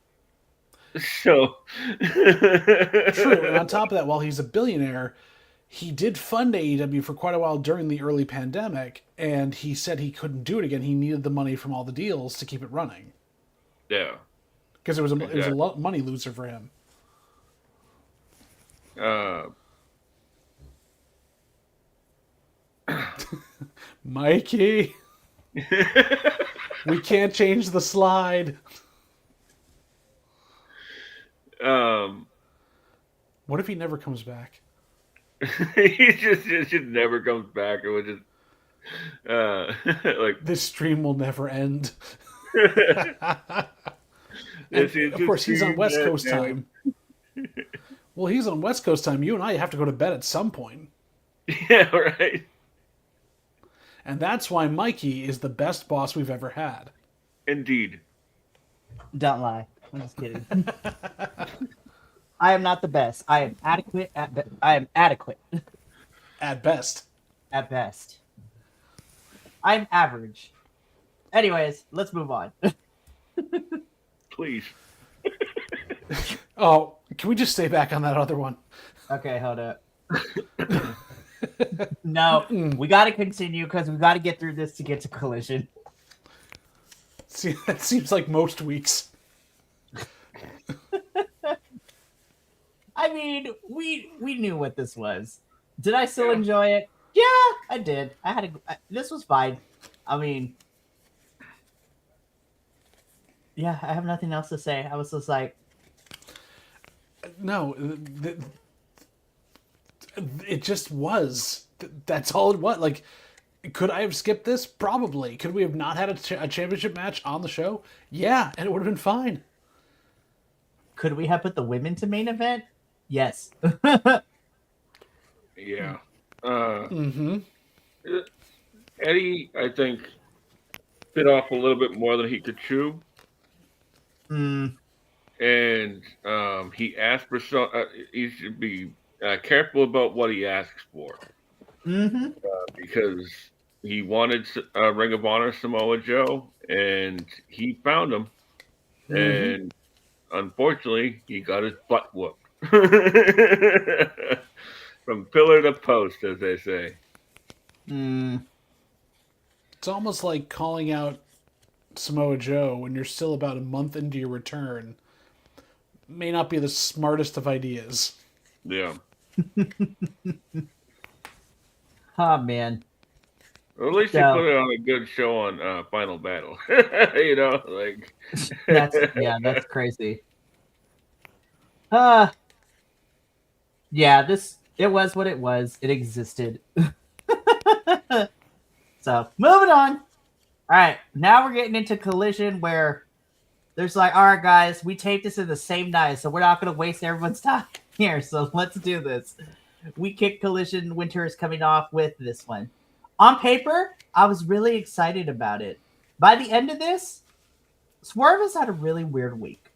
So true. And on top of that, while he's a billionaire, he did fund AEW for quite a while during the early pandemic, and he said he couldn't do it again. He needed the money from all the deals to keep it running. Yeah, because it was a money loser for him. Mikey, we can't change the slide. What if he never comes back? He just never comes back. It would just like this stream will never end. Of course, he's on West Coast time. Well, he's on West Coast time. You and I have to go to bed at some point. Yeah, right. And that's why Mikey is the best boss we've ever had. Indeed. Don't lie. I'm just kidding. I am not the best. I am adequate I am adequate. At best. At best. I'm average. Anyways, let's move on. Please. Oh, can we just stay back on that other one? Okay, hold up. No, we got to continue because we got to get through this to get to Collision. See, that seems like most weeks. I mean, we knew what this was. Did I still enjoy it? Yeah, I did. This was fine. I mean, yeah, I have nothing else to say. I was just like, no, it just was. That's all it was. Like, could I have skipped this? Probably. Could we have not had a championship match on the show? Yeah, and it would have been fine. Could we have put the women to main event? Yes. Yeah. Eddie, I think, bit off a little bit more than he could chew. And he asked for he should be careful about what he asks for. Because he wanted Ring of Honor Samoa Joe, and he found him. And unfortunately, he got his butt whooped. From pillar to post, as they say. It's almost like calling out Samoa Joe when you're still about a month into your return may not be the smartest of ideas. Yeah. Oh man. Well, at least they put it on a good show on Final Battle. Like that's crazy. Yeah, it was what it was. It existed. So moving on. All right, now we're getting into Collision where there's like, all right, guys, we taped this in the same night, so we're not going to waste everyone's time here. So let's do this. We kick Collision. Winter is coming off with this one. On paper, I was really excited about it. By the end of this, Swerve has had a really weird week.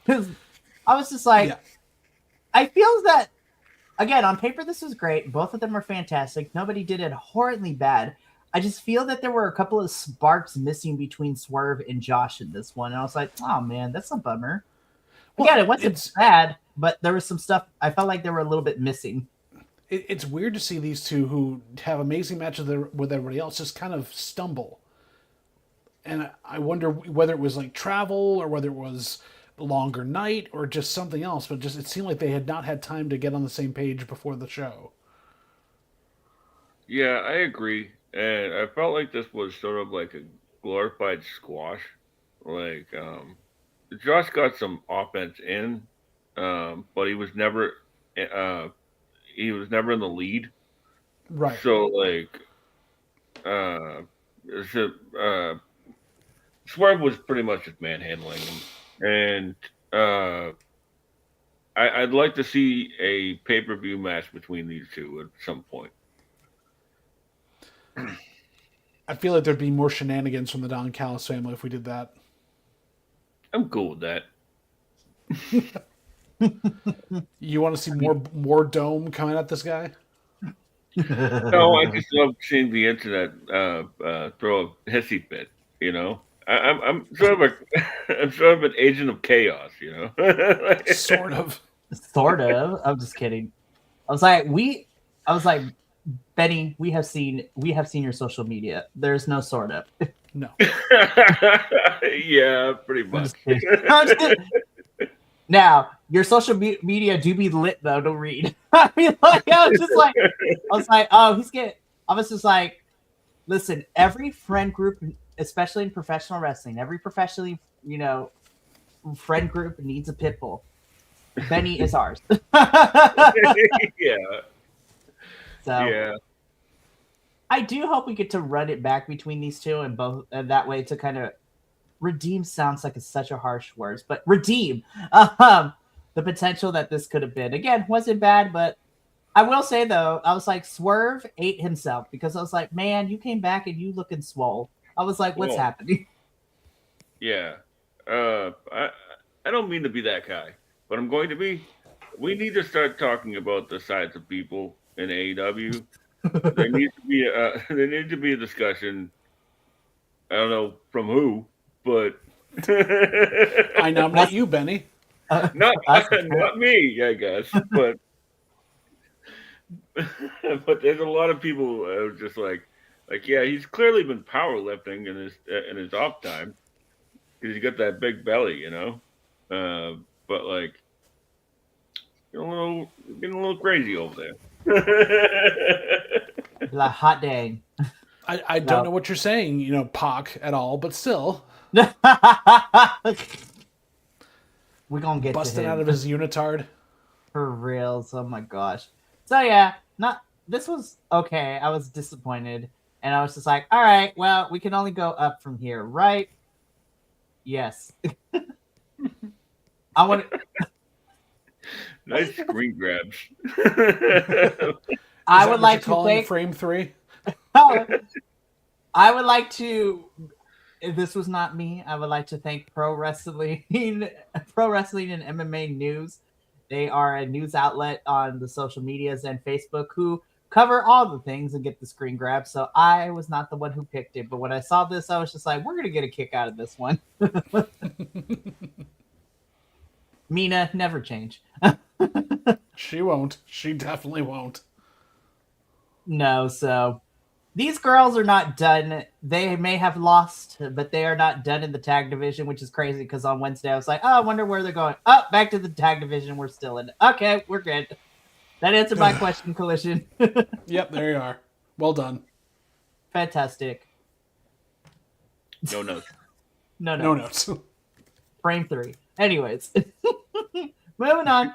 Because I was just like, I feel that, again, on paper, this was great. Both of them were fantastic. Nobody did it horribly bad. I just feel that there were a couple of sparks missing between Swerve and Josh in this one. And I was like, oh, man, that's a bummer. Again, it wasn't bad, but there was some stuff. I felt like they were a little bit missing. It's weird to see these two who have amazing matches with everybody else just kind of stumble. And I wonder whether it was like travel or whether it was a longer night or just something else. But it seemed like they had not had time to get on the same page before the show. Yeah, I agree. And I felt like this was sort of like a glorified squash. Like, Josh got some offense in, but he was never in the lead. Right. So like, Swerve was pretty much just manhandling him, and I'd like to see a pay-per-view match between these two at some point. I feel like there'd be more shenanigans from the Don Callis family if we did that. I'm cool with that. You want to see more Dome coming at this guy? No, I just love seeing the internet throw a hissy fit. I'm sort of an agent of chaos. Sort of. I'm just kidding. I was like, Benny, we have seen your social media. There's no sort of. No. Yeah, pretty much. Now, your social media do be lit though to read. I was just like, listen, every friend group, especially in professional wrestling, every professionally, friend group needs a pit bull. Benny is ours. Yeah. So yeah. I do hope we get to run it back between these two and that way to kind of redeem sounds like it's such a harsh word, but redeem the potential that this could have been. Again, wasn't bad, but I will say though, I was like, Swerve ate himself because I was like, man, you came back and you looking swole. I was like, what's happening? Yeah. I don't mean to be that guy, but I'm going to be. We need to start talking about the sides of people in AEW. There needs to be a discussion. I don't know from who, but I nominate you, Benny. Not me, I guess, but there's a lot of people who are just like yeah, he's clearly been powerlifting in his off time because he's got that big belly, but like getting a little crazy over there. Like hot dang. I don't know what you're saying, Pac at all, but still. We're gonna get busting to him. out of his unitard. For reals. Oh my gosh. So yeah, this was okay. I was disappointed. And I was just like, all right, well, we can only go up from here, right? Yes. I want nice screen grabs. I would like to thank frame 3. I would like to. If this was not me, I would like to thank Pro Wrestling and MMA News. They are a news outlet on the social medias and Facebook who cover all the things and get the screen grab. So I was not the one who picked it, but when I saw this, I was just like, we're gonna get a kick out of this one. Mina, never change. She won't. She definitely won't. No, so these girls are not done. They may have lost, but they are not done in the tag division, which is crazy because on Wednesday I was like, oh, I wonder where they're going. Oh, back to the tag division. We're still in. Okay, we're good. That answered my question, Collision. Yep, there you are. Well done. Fantastic. No notes. No notes. Frame 3. Anyways, moving on.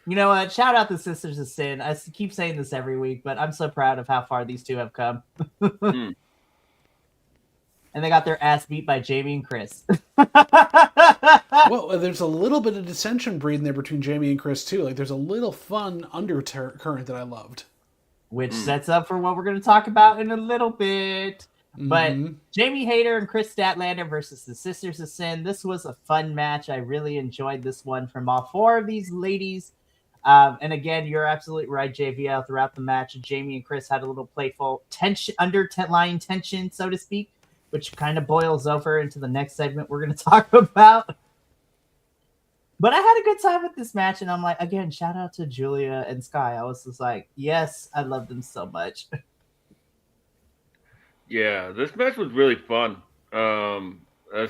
You know what? Shout out the Sisters of Sin. I keep saying this every week, but I'm so proud of how far these two have come. And they got their ass beat by Jamie and Chris. Well, there's a little bit of dissension breeding there between Jamie and Chris, too. Like, there's a little fun undercurrent that I loved. Which sets up for what we're going to talk about in a little bit. But Jamie Hayter and Chris Statlander versus the Sisters of Sin. This was a fun match. I really enjoyed this one from all four of these ladies. And again, you're absolutely right, JVL. Throughout the match, Jamie and Chris had a little playful tension, underlying tension, so to speak, which kind of boils over into the next segment we're going to talk about. But I had a good time with this match, and I'm like, again, shout out to Julia and Sky. I was just like, yes, I love them so much. Yeah, this match was really fun.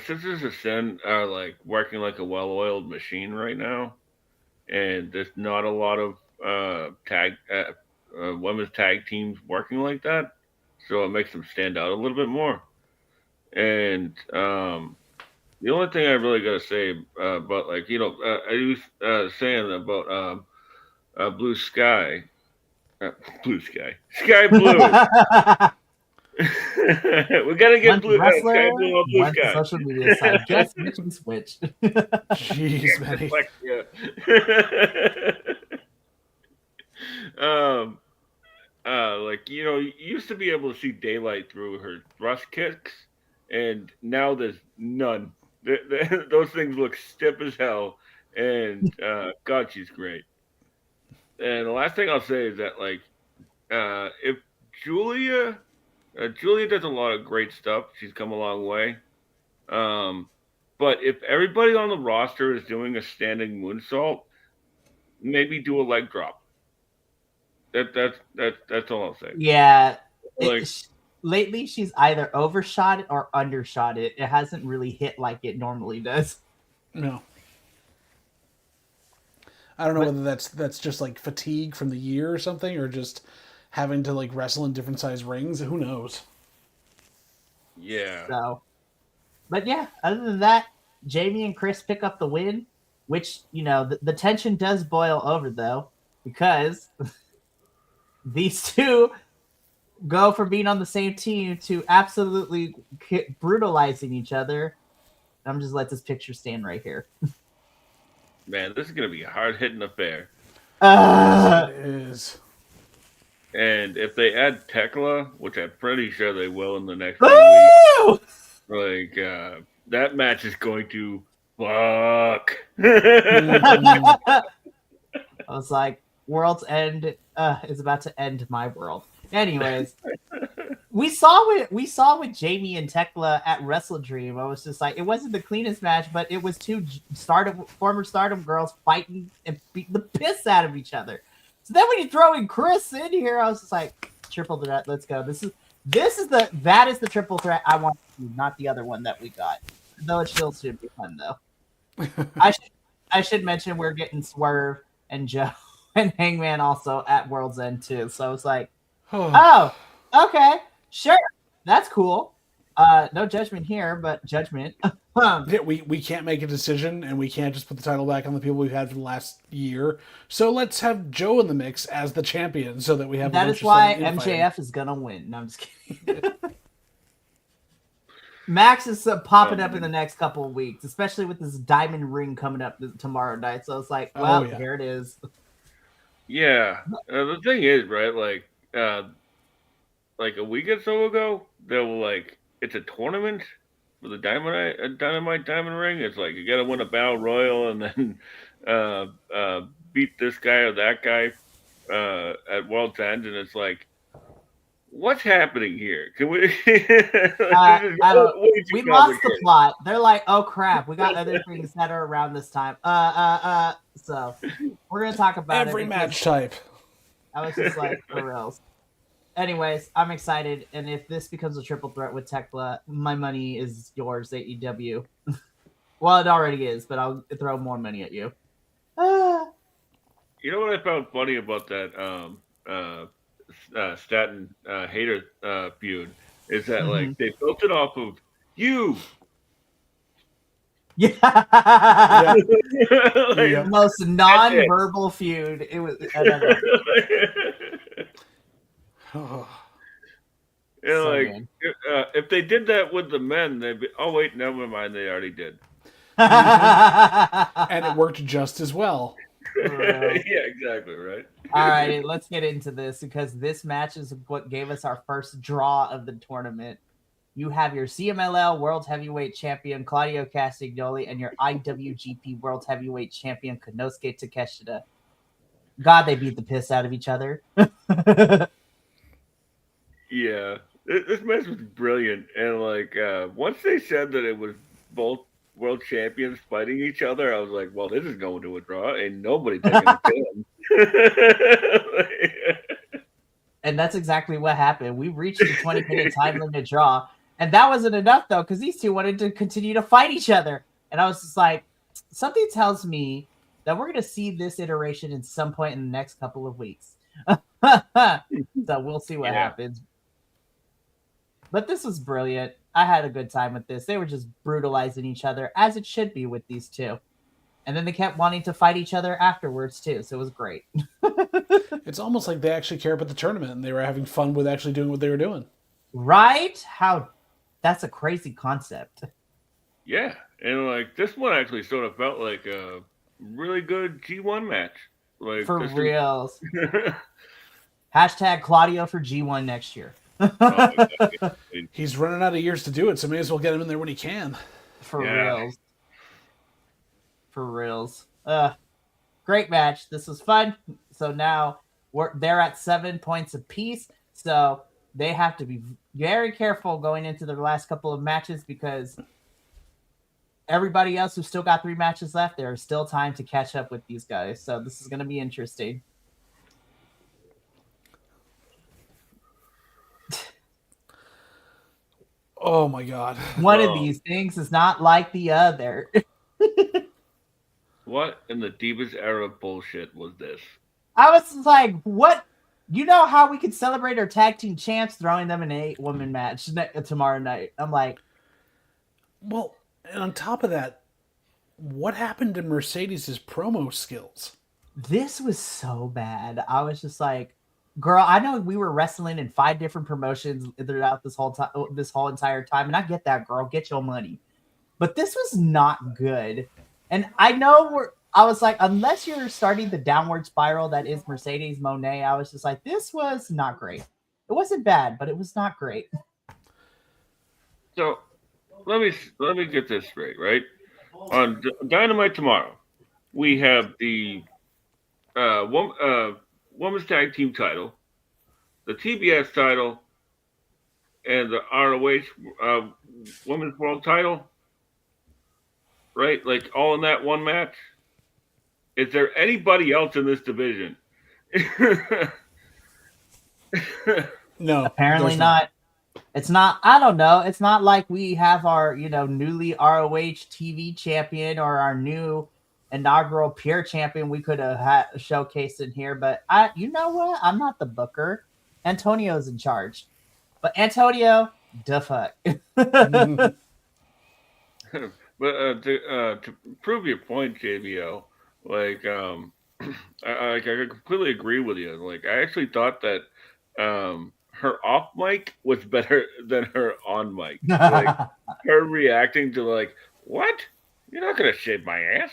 Sisters of Sin are like working like a well-oiled machine right now, and there's not a lot of women's tag teams working like that, so it makes them stand out a little bit more. And the only thing I really got to say about, like, I was saying about Blue Sky. Blue Sky. Sky Blue. We got to get Sky Blue on Blue Sky. Social media side. Just switch. Jeez, man. Like, you used to be able to see daylight through her thrust kicks, and now there's none. Those things look stiff as hell, and God, she's great. And the last thing I'll say is that, like, if Julia does a lot of great stuff. She's come a long way. But if everybody on the roster is doing a standing moonsault, maybe do a leg drop. That's all I'll say. Yeah. Lately, she's either overshot it or undershot it. It hasn't really hit like it normally does. No. I don't know whether that's just like fatigue from the year or something, or just having to like wrestle in different size rings. Who knows? Yeah. So, but yeah, other than that, Jamie and Chris pick up the win, which, the tension does boil over though, because these two go from being on the same team to absolutely brutalizing each other. I'm just let this picture stand right here. Man, this is going to be a hard-hitting affair. It is. And if they add Tekla, which I'm pretty sure they will in the next few weeks, like, that match is going to fuck. I was like, World's End is about to end my world. Anyways, we saw with Jamie and Tekla at Wrestle Dream. I was just like, it wasn't the cleanest match, but it was two former Stardom girls fighting and beating the piss out of each other. So then when you throw in Chris in here, I was just like, triple threat, let's go. That is the triple threat I want to see, not the other one that we got. Though it still should be fun though. I should mention we're getting Swerve and Joe and Hangman also at World's End too. So I was like, oh, okay, sure, that's cool. No judgment here, but judgment. We can't make a decision, and we can't just put the title back on the people we've had for the last year. So let's have Joe in the mix as the champion, so that we have. That is why MJF is gonna win. No, I'm just kidding. Max is popping up in the next couple of weeks, especially with this diamond ring coming up tomorrow night. So it's like, well, here it is. Yeah, the thing is, right? Like a week or so ago, they were like, it's a tournament for the Dynamite Diamond Ring. It's like you got to win a battle royal and then beat this guy or that guy at World's End, and it's like, what's happening here? Can we? We lost the plot. They're like, oh crap, we got other things that are around this time. So we're gonna talk about every match type. I was just like, for reals. anyways, I'm excited, and if this becomes a triple threat with Tekla, my money is yours, AEW. Well, it already is, but I'll throw more money at you. You know what I found funny about that Staten Hater feud is that like they built it off of you. Yeah. Like, Most non-verbal feud. It was. So like if they did that with the men, they'd be. Oh wait, never mind. They already did. And it worked just as well. Yeah, exactly. Right. All right, let's get into this because this match is what gave us our first draw of the tournament. You have your CMLL World Heavyweight Champion Claudio Castagnoli and your IWGP World Heavyweight Champion Konosuke Takeshita. God, they beat the piss out of each other. Yeah, this match was brilliant, and like once they said that it was both world champions fighting each other, I was like, "Well, this is going to a draw, and nobody taking a pin." And that's exactly what happened. We reached the 20-minute time limit draw, and that wasn't enough though, because these two wanted to continue to fight each other, and I was just like, something tells me that we're going to see this iteration in some point in the next couple of weeks. So we'll see what happens. But this was brilliant. I had a good time with this. They were just brutalizing each other, as it should be with these two. And then they kept wanting to fight each other afterwards, too. So it was great. It's almost like they actually care about the tournament, and they were having fun with actually doing what they were doing. Right? That's a crazy concept. Yeah, and like this one actually sort of felt like a really good G1 match. Like for reals. Hashtag Claudio for G1 next year. He's running out of years to do it, so may as well get him in there when he can. For reals. For reals. Great match. This was fun. So now they're at 7 points apiece. So they have to be very careful going into their last couple of matches because everybody else who's still got 3 matches left, there's still time to catch up with these guys. So this is going to be interesting. Oh my God. One of these things is not like the other. What in the Divas era bullshit was this? I was like, what? You know how we could celebrate our tag team champs throwing them in an 8-woman match tomorrow night? I'm like, well, and on top of that, what happened to Mercedes' promo skills? This was so bad. I was just like, girl, I know we were wrestling in 5 different promotions throughout this whole entire time, and I get that, girl. Get your money. But this was not good. And I know I was like, unless you're starting the downward spiral that is Mercedes Moné, I was just like, this was not great. It wasn't bad, but it was not great. So let me get this straight, right? On Dynamite tomorrow, we have the women's tag team title, the TBS title, and the ROH women's world title, right? Like all in that one match. Is there anybody else in this division? No, apparently not. It's not. I don't know. It's not like we have our newly ROH TV champion or our new inaugural Pure champion we could have showcased in here. But you know what? I'm not the booker. Antonio's in charge. But Antonio, the fuck. But to prove your point, JBL, like I completely agree with you. Like I actually thought that her off mic was better than her on mic. Like her reacting to like, what? You're not gonna shave my ass.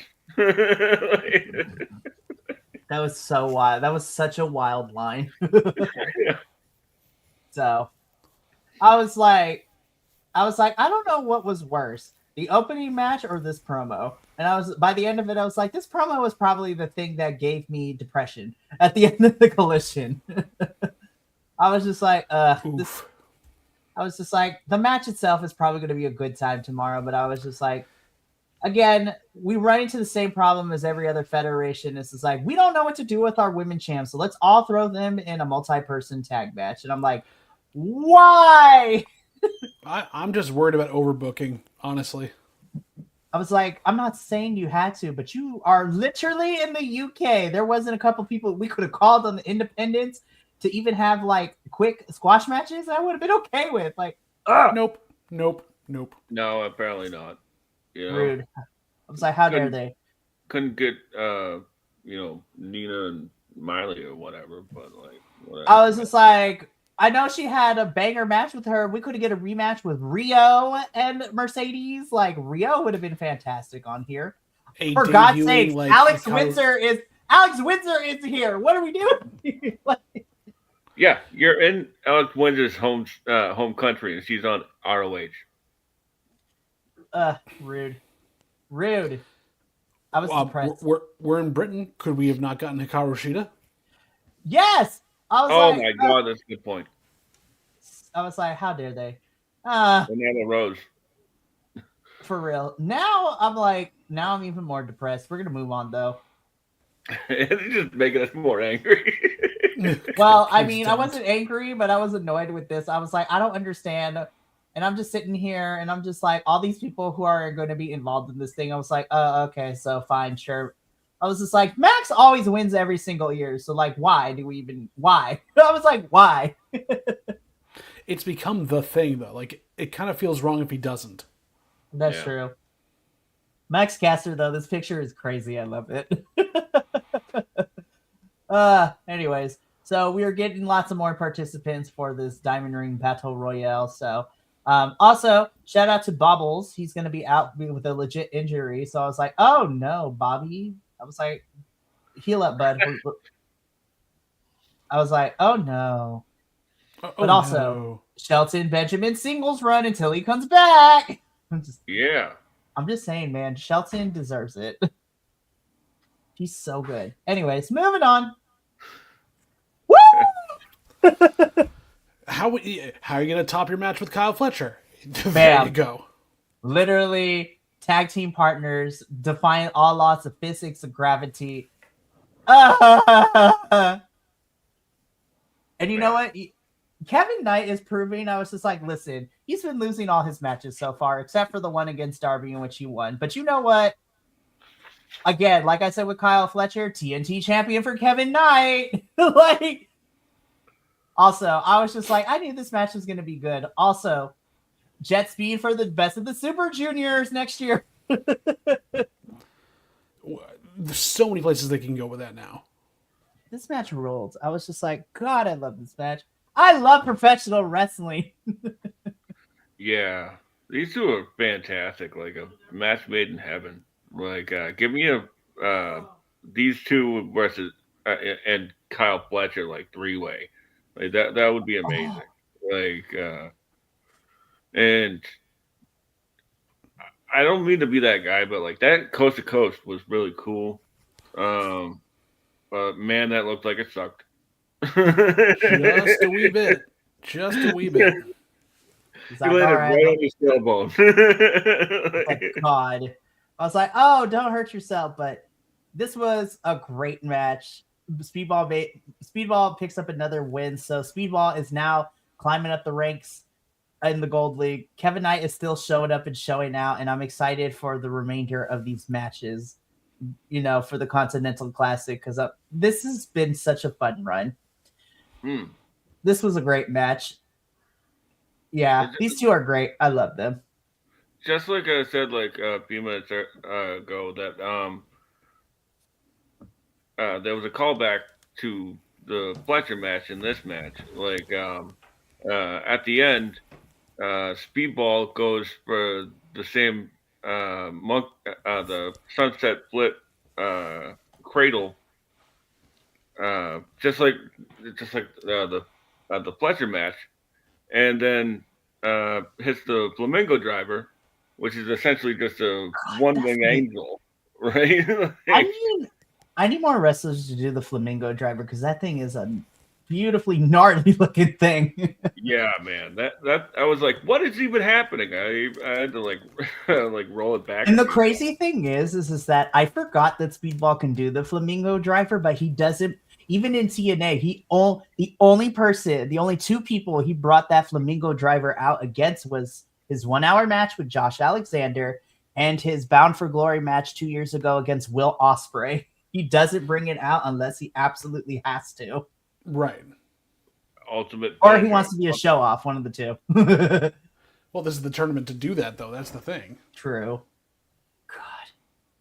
That was so wild. That was such a wild line. So I was like, I don't know what was worse, the opening match or this promo. And by the end of it, I was like, this promo was probably the thing that gave me depression at the end of the Collision. I was just like, I was just like, the match itself is probably going to be a good time tomorrow, but I was just like, again, we run into the same problem as every other federation. It's like, we don't know what to do with our women champs, so let's all throw them in a multi-person tag match. And I'm like, why? I'm just worried about overbooking, honestly. I was like, I'm not saying you had to, but you are literally in the UK. There wasn't a couple people we could have called on the independents to even have like quick squash matches. I would have been okay with. Like, nope. No, apparently not. You know? Rude. I was like, how dare they? Couldn't get Nina and Miley or whatever, but like whatever. I was just like, I know she had a banger match with her. We could get a rematch with Rio and Mercedes. Like, Rio would have been fantastic on here. For God's sake, like, Alex Windsor is here. What are we doing? Yeah, you're in Alex Windsor's home country, and she's on ROH. Rude. I was surprised. We're in Britain. Could we have not gotten Hikaru Shida? Yes. Oh my God, that's a good point. I was like, how dare they? Banana Rose. For real. Now I'm even more depressed. We're gonna move on though. It's just making us more angry. Well, I mean, I wasn't angry, but I was annoyed with this. I was like, I don't understand. And I'm just sitting here and I'm just like, all these people who are going to be involved in this thing. I was like, okay, so fine, sure. I was just like, Max always wins every single year. So like, why? I was like, why? It's become the thing though. Like, it kind of feels wrong if he doesn't. That's true. Max Caster though, this picture is crazy. I love it. Anyways, so we are getting lots of more participants for this Diamond Ring Battle Royale. So also, shout out to Bobbles. He's going to be out with a legit injury. So I was like, oh no, Bobby. I was like, heal up, bud. I was like, oh no. But also, no. Shelton Benjamin singles run until he comes back. I'm just saying, man, Shelton deserves it. He's so good. Anyways, moving on. Woo! How are you going to top your match with Kyle Fletcher? There you go. Literally, tag team partners, defying all laws of physics and gravity. And you know what? Kevin Knight is proving, I was just like, listen, he's been losing all his matches so far, except for the one against Darby in which he won. But you know what? Again, like I said with Kyle Fletcher, TNT champion for Kevin Knight. Also, I was just like, I knew this match was going to be good. Also, jet speed for the best of the Super Juniors next year. There's so many places they can go with that now. This match rolled. I was just like, God, I love this match. I love professional wrestling. Yeah, these two are fantastic. Like a match made in heaven. Like, give me these two versus and Kyle Fletcher like 3-way. Like that would be amazing. And I don't mean to be that guy, but like that coast to coast was really cool. But man, that looked like it sucked. Just a wee bit. He landed right on his tailbone. Like, God. I was like, oh, don't hurt yourself. But this was a great match. Speedball picks up another win. So Speedball is now climbing up the ranks in the Gold League. Kevin Knight is still showing up and showing out. And I'm excited for the remainder of these matches, for the Continental Classic. Because this has been such a fun run. This was a great match. Yeah, these two are great. I love them. Just like I said, like a few minutes ago, that there was a callback to the Fletcher match in this match. Like at the end, Speedball goes for the same the sunset flip cradle, just like the Fletcher match, and then hits the flamingo driver, which is essentially just a one-wing angel, right? I need more wrestlers to do the flamingo driver because that thing is beautifully gnarly looking thing. Yeah, man. That I was like, what is even happening? I had to like like roll it back. And the crazy thing is that I forgot that Speedball can do the flamingo driver, but he doesn't. Even in TNA, the only two people he brought that flamingo driver out against was his 1 hour match with Josh Alexander and his Bound for Glory match 2 years ago against Will Ospreay. He doesn't bring it out unless he absolutely has to. Right. Ultimate. Or he wants to be a show off, one of the two. Well, this is the tournament to do that, though. That's the thing. True. God.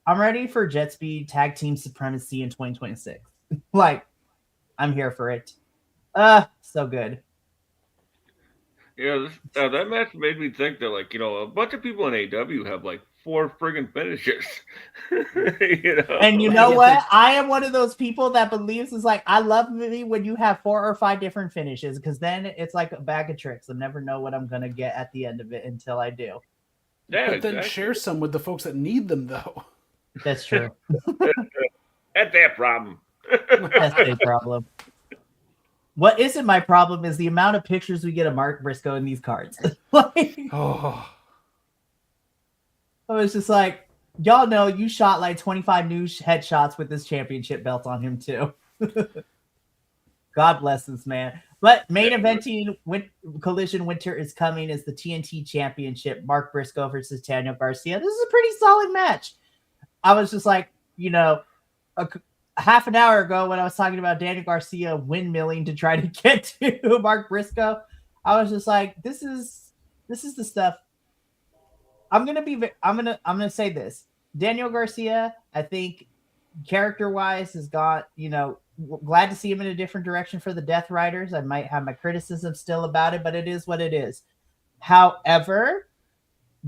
I'm ready for Jet Speed Tag Team Supremacy in 2026. Like, I'm here for it. So good. Yeah, that match made me think that, like, a bunch of people in AEW have like 4 friggin' finishes. And you know what? I am one of those people that believes is like, I love me when you have 4 or 5 different finishes, because then it's like a bag of tricks. I never know what I'm gonna get at the end of it until I do. Yeah, but then share some with the folks that need them, though. That's true. That's their problem. That's their problem. What isn't my problem is the amount of pictures we get of Mark Briscoe in these cards. Oh. I was just like, y'all know you shot like 25 new headshots with this championship belt on him too. God bless this man. But main eventing Collision Winter is coming is the TNT Championship. Mark Briscoe versus Daniel Garcia. This is a pretty solid match. I was just like, half an hour ago when I was talking about Daniel Garcia windmilling to try to get to Mark Briscoe, I was just like, this is the stuff. I'm gonna say this. Daniel Garcia, I think character-wise has got, glad to see him in a different direction for the Death Riders. I might have my criticism still about it, but it is what it is. However,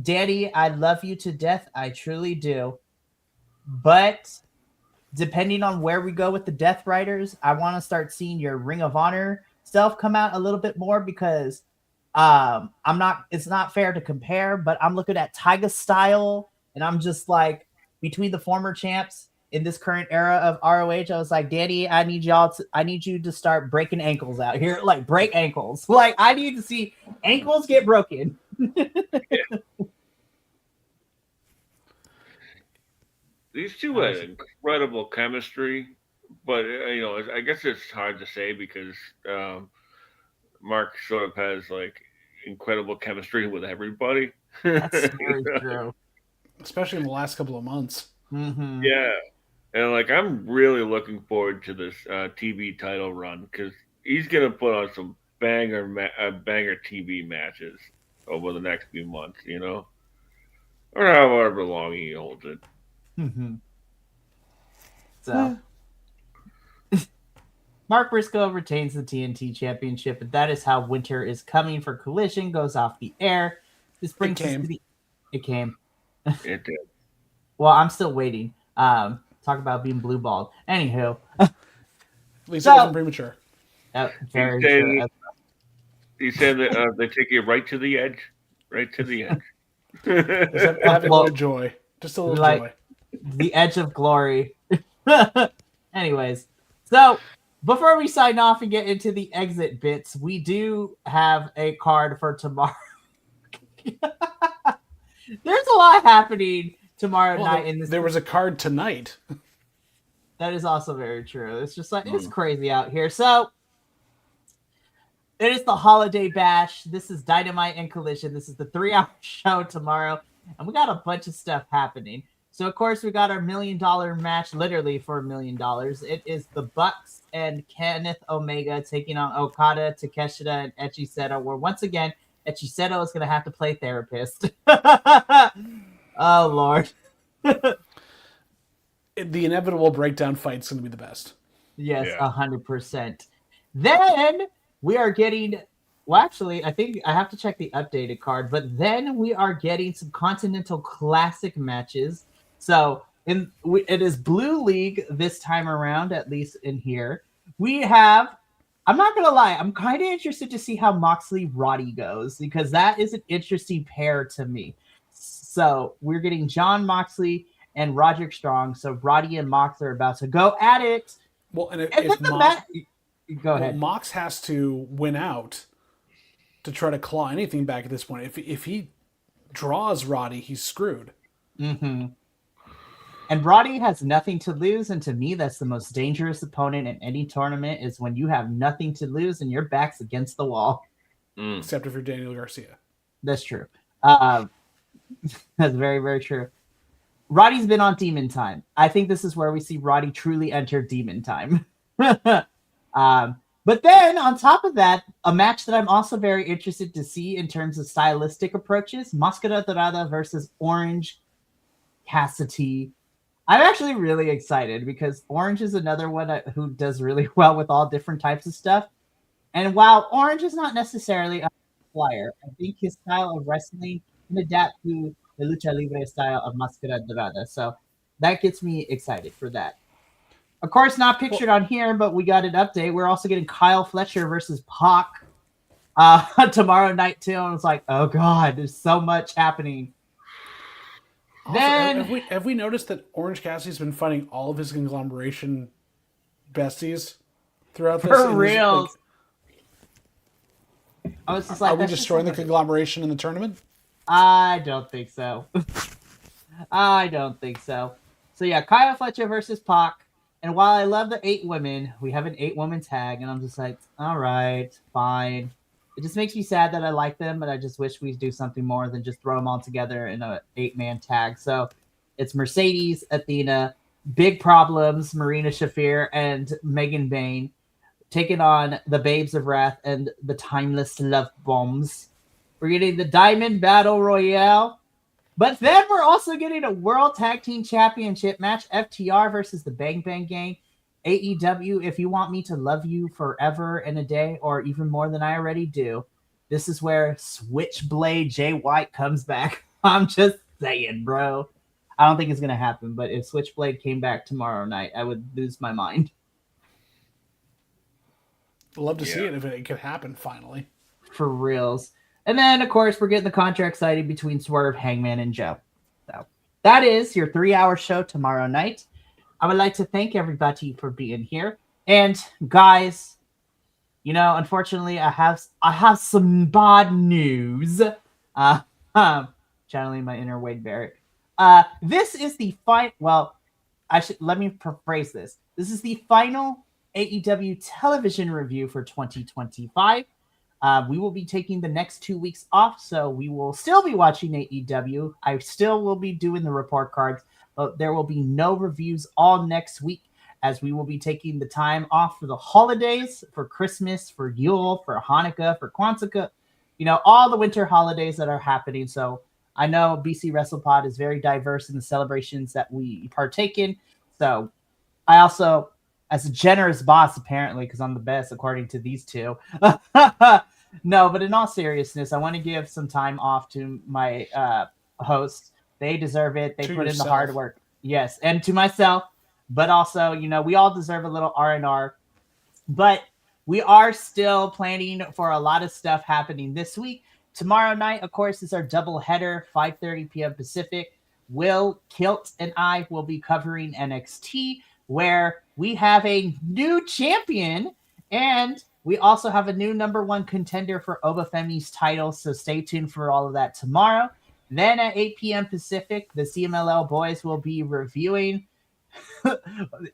Danny, I love you to death. I truly do. But depending on where we go with the Death Riders, I want to start seeing your Ring of Honor stuff come out a little bit more, because it's not fair to compare, but I'm looking at Tyga Style, and I'm just like, between the former champs in this current era of ROH, I was like, Danny, I need you to start breaking ankles out here. Like, break ankles. Like, I need to see ankles get broken. These two had incredible chemistry, but I guess it's hard to say because Mark sort of has like incredible chemistry with everybody. That's very true, especially in the last couple of months. Mm-hmm. Yeah, and like I'm really looking forward to this TV title run, because he's gonna put on some banger TV matches over the next few months, or however long he holds it. Mm-hmm. So, Mark Briscoe retains the TNT Championship, and that is how Winter is Coming for Collision goes off the air. This brings us to the. It came. It did. Well, I'm still waiting. Talk about being blue balled. Anywho, at least it wasn't premature. Very true. He said that they take you right to the edge, right to the edge. Just having a little joy, just a little joy. The edge of glory. Anyways, so before we sign off and get into the exit bits, we do have a card for tomorrow. There's a lot happening tomorrow night in this. There was a card tonight. That is also very true. It's just like it's crazy out here. So it is the Holiday Bash. This is Dynamite and Collision. This is the 3-hour show tomorrow, and we got a bunch of stuff happening. So, of course, we got our $1 million match, literally for $1 million. It is the Bucks and Kenneth Omega taking on Okada, Takeshita, and Echiseto, where, once again, Echiseto is going to have to play therapist. Oh, Lord. The inevitable breakdown fight is going to be the best. Yes, 100%. Then we are getting... Well, actually, I think I have to check the updated card, but then we are getting some Continental Classic matches. So it is Blue League this time around, at least in here. We have, I'm not going to lie, I'm kind of interested to see how Moxley-Roddy goes, because that is an interesting pair to me. So we're getting John Moxley and Roderick Strong. So Roddy and Mox are about to go at it. Well, and Go ahead. Mox has to win out to try to claw anything back at this point. If he draws Roddy, he's screwed. Mm-hmm. And Roddy has nothing to lose, and to me, that's the most dangerous opponent in any tournament, is when you have nothing to lose and your back's against the wall. Except if you're Daniel Garcia. That's true. That's very, very true. Roddy's been on Demon Time. I think this is where we see Roddy truly enter Demon Time. But then, on top of that, a match that I'm also very interested to see in terms of stylistic approaches, Máscara Dorada versus Orange Cassidy. I'm actually really excited because Orange is another one who does really well with all different types of stuff. And while Orange is not necessarily a flyer, I think his style of wrestling can adapt to the lucha libre style of Máscara Dorada. So that gets me excited for that. Of course, not pictured on here, but we got an update. We're also getting Kyle Fletcher versus Pac tomorrow night too. And it's like, oh god, there's so much happening. Also, have we noticed that Orange Cassidy's been fighting all of his conglomeration besties throughout this? For real. I was just like, are we destroying the conglomeration in the tournament? I don't think so. I don't think so. So yeah, Kyle Fletcher versus Pac. And while I love the 8 women, we have an 8-woman tag, and I'm just like, all right, fine. It just makes me sad that I like them, but I just wish we'd do something more than just throw them all together in a 8-man tag. So it's Mercedes, Athena, Big Problems, Marina Shafir, and Megan Bain taking on the Babes of Wrath and the Timeless Love Bombs. We're getting the Diamond Battle Royale. But then we're also getting a World Tag Team Championship match, FTR versus the Bang Bang Gang. AEW, if you want me to love you forever in a day, or even more than I already do, this is where Switchblade Jay White comes back. I'm just saying, bro. I don't think it's going to happen, but if Switchblade came back tomorrow night, I would lose my mind. I'd love to see it if it could happen finally. For reals. And then, of course, we're getting the contract signing between Swerve, Hangman, and Joe. So that is your 3-hour show tomorrow night. I would like to thank everybody for being here. And guys, you know, unfortunately, I have some bad news. Channeling my inner Wade Barrett. This is the final. Well, let me phrase this. This is the final AEW television review for 2025. We will be taking the next 2 weeks off, so we will still be watching AEW. I still will be doing the report cards, but there will be no reviews all next week, as we will be taking the time off for the holidays, for Christmas, for Yule, for Hanukkah, for Kwanzaa, you know, all the winter holidays that are happening. So I know BC WrestlePod is very diverse in the celebrations that we partake in. So I also, as a generous boss, apparently, because I'm the best, according to these two. No, but in all seriousness, I want to give some time off to my hosts. They deserve it. They put in the hard work. Yes, and to myself. But also, you know, we all deserve a little R&R. But we are still planning for a lot of stuff happening this week. Tomorrow night, of course, is our double header, 5:30 p.m. Pacific. Will, Kilt, and I will be covering NXT, where we have a new champion, and we also have a new number 1 contender for Obafemi's title, so stay tuned for all of that tomorrow. Then at 8 p.m. Pacific, the CMLL boys will be reviewing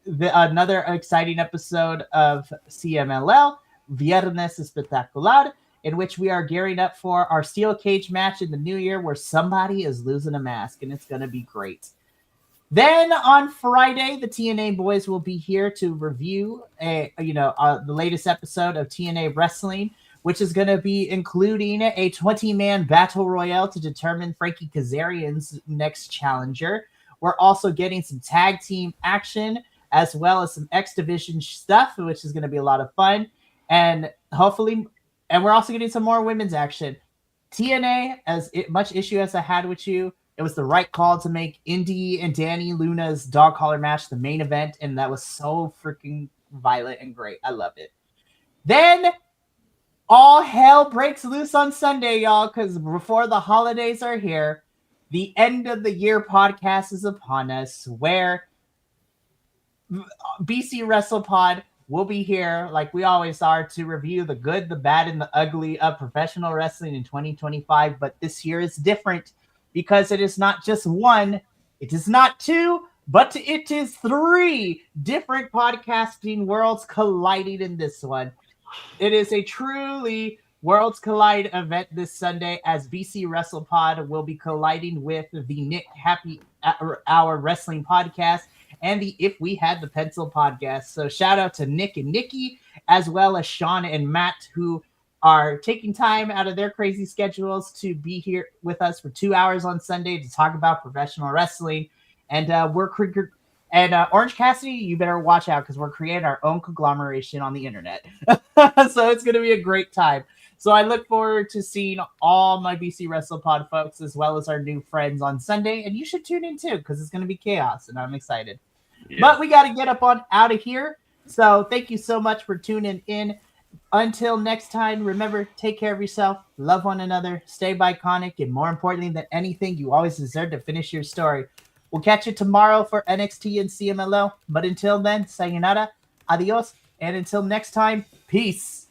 another exciting episode of CMLL, Viernes Espectacular, in which we are gearing up for our steel cage match in the new year where somebody is losing a mask, and it's going to be great. Then on Friday, the TNA boys will be here to review the latest episode of TNA Wrestling, which is going to be including a 20-man battle royale to determine Frankie Kazarian's next challenger. We're also getting some tag team action as well as some X Division stuff, which is going to be a lot of fun. And hopefully, and we're also getting some more women's action. TNA, much issue as I had with you, it was the right call to make Indy and Danny Luna's dog collar match the main event, and that was so freaking violent and great. I love it. Then all hell breaks loose on Sunday, y'all, because before the holidays are here, the end of the year podcast is upon us, where BC WrestlePod we'll be here like we always are to review the good, the bad, and the ugly of professional wrestling in 2025. But this year is different because it is not just one, it is not two, but it is three different podcasting worlds colliding in this one. It is a truly Worlds Collide event this Sunday as BC WrestlePod will be colliding with the Nick Happy Hour Wrestling Podcast and the If We Had the Pencil Podcast. So shout out to Nick and Nikki, as well as Sean and Matt, who are taking time out of their crazy schedules to be here with us for 2 hours on Sunday to talk about professional wrestling. And Orange Cassidy, you better watch out because we're creating our own conglomeration on the internet. So it's going to be a great time. So I look forward to seeing all my BC WrestlePod folks as well as our new friends on Sunday. And you should tune in too because it's going to be chaos and I'm excited. Yeah. But we got to get up on out of here. So thank you so much for tuning in. Until next time, remember, take care of yourself, love one another, stay iconic, and more importantly than anything, you always deserve to finish your story. We'll catch you tomorrow for NXT and CMLL. But until then, sayonara, adios, and until next time, peace.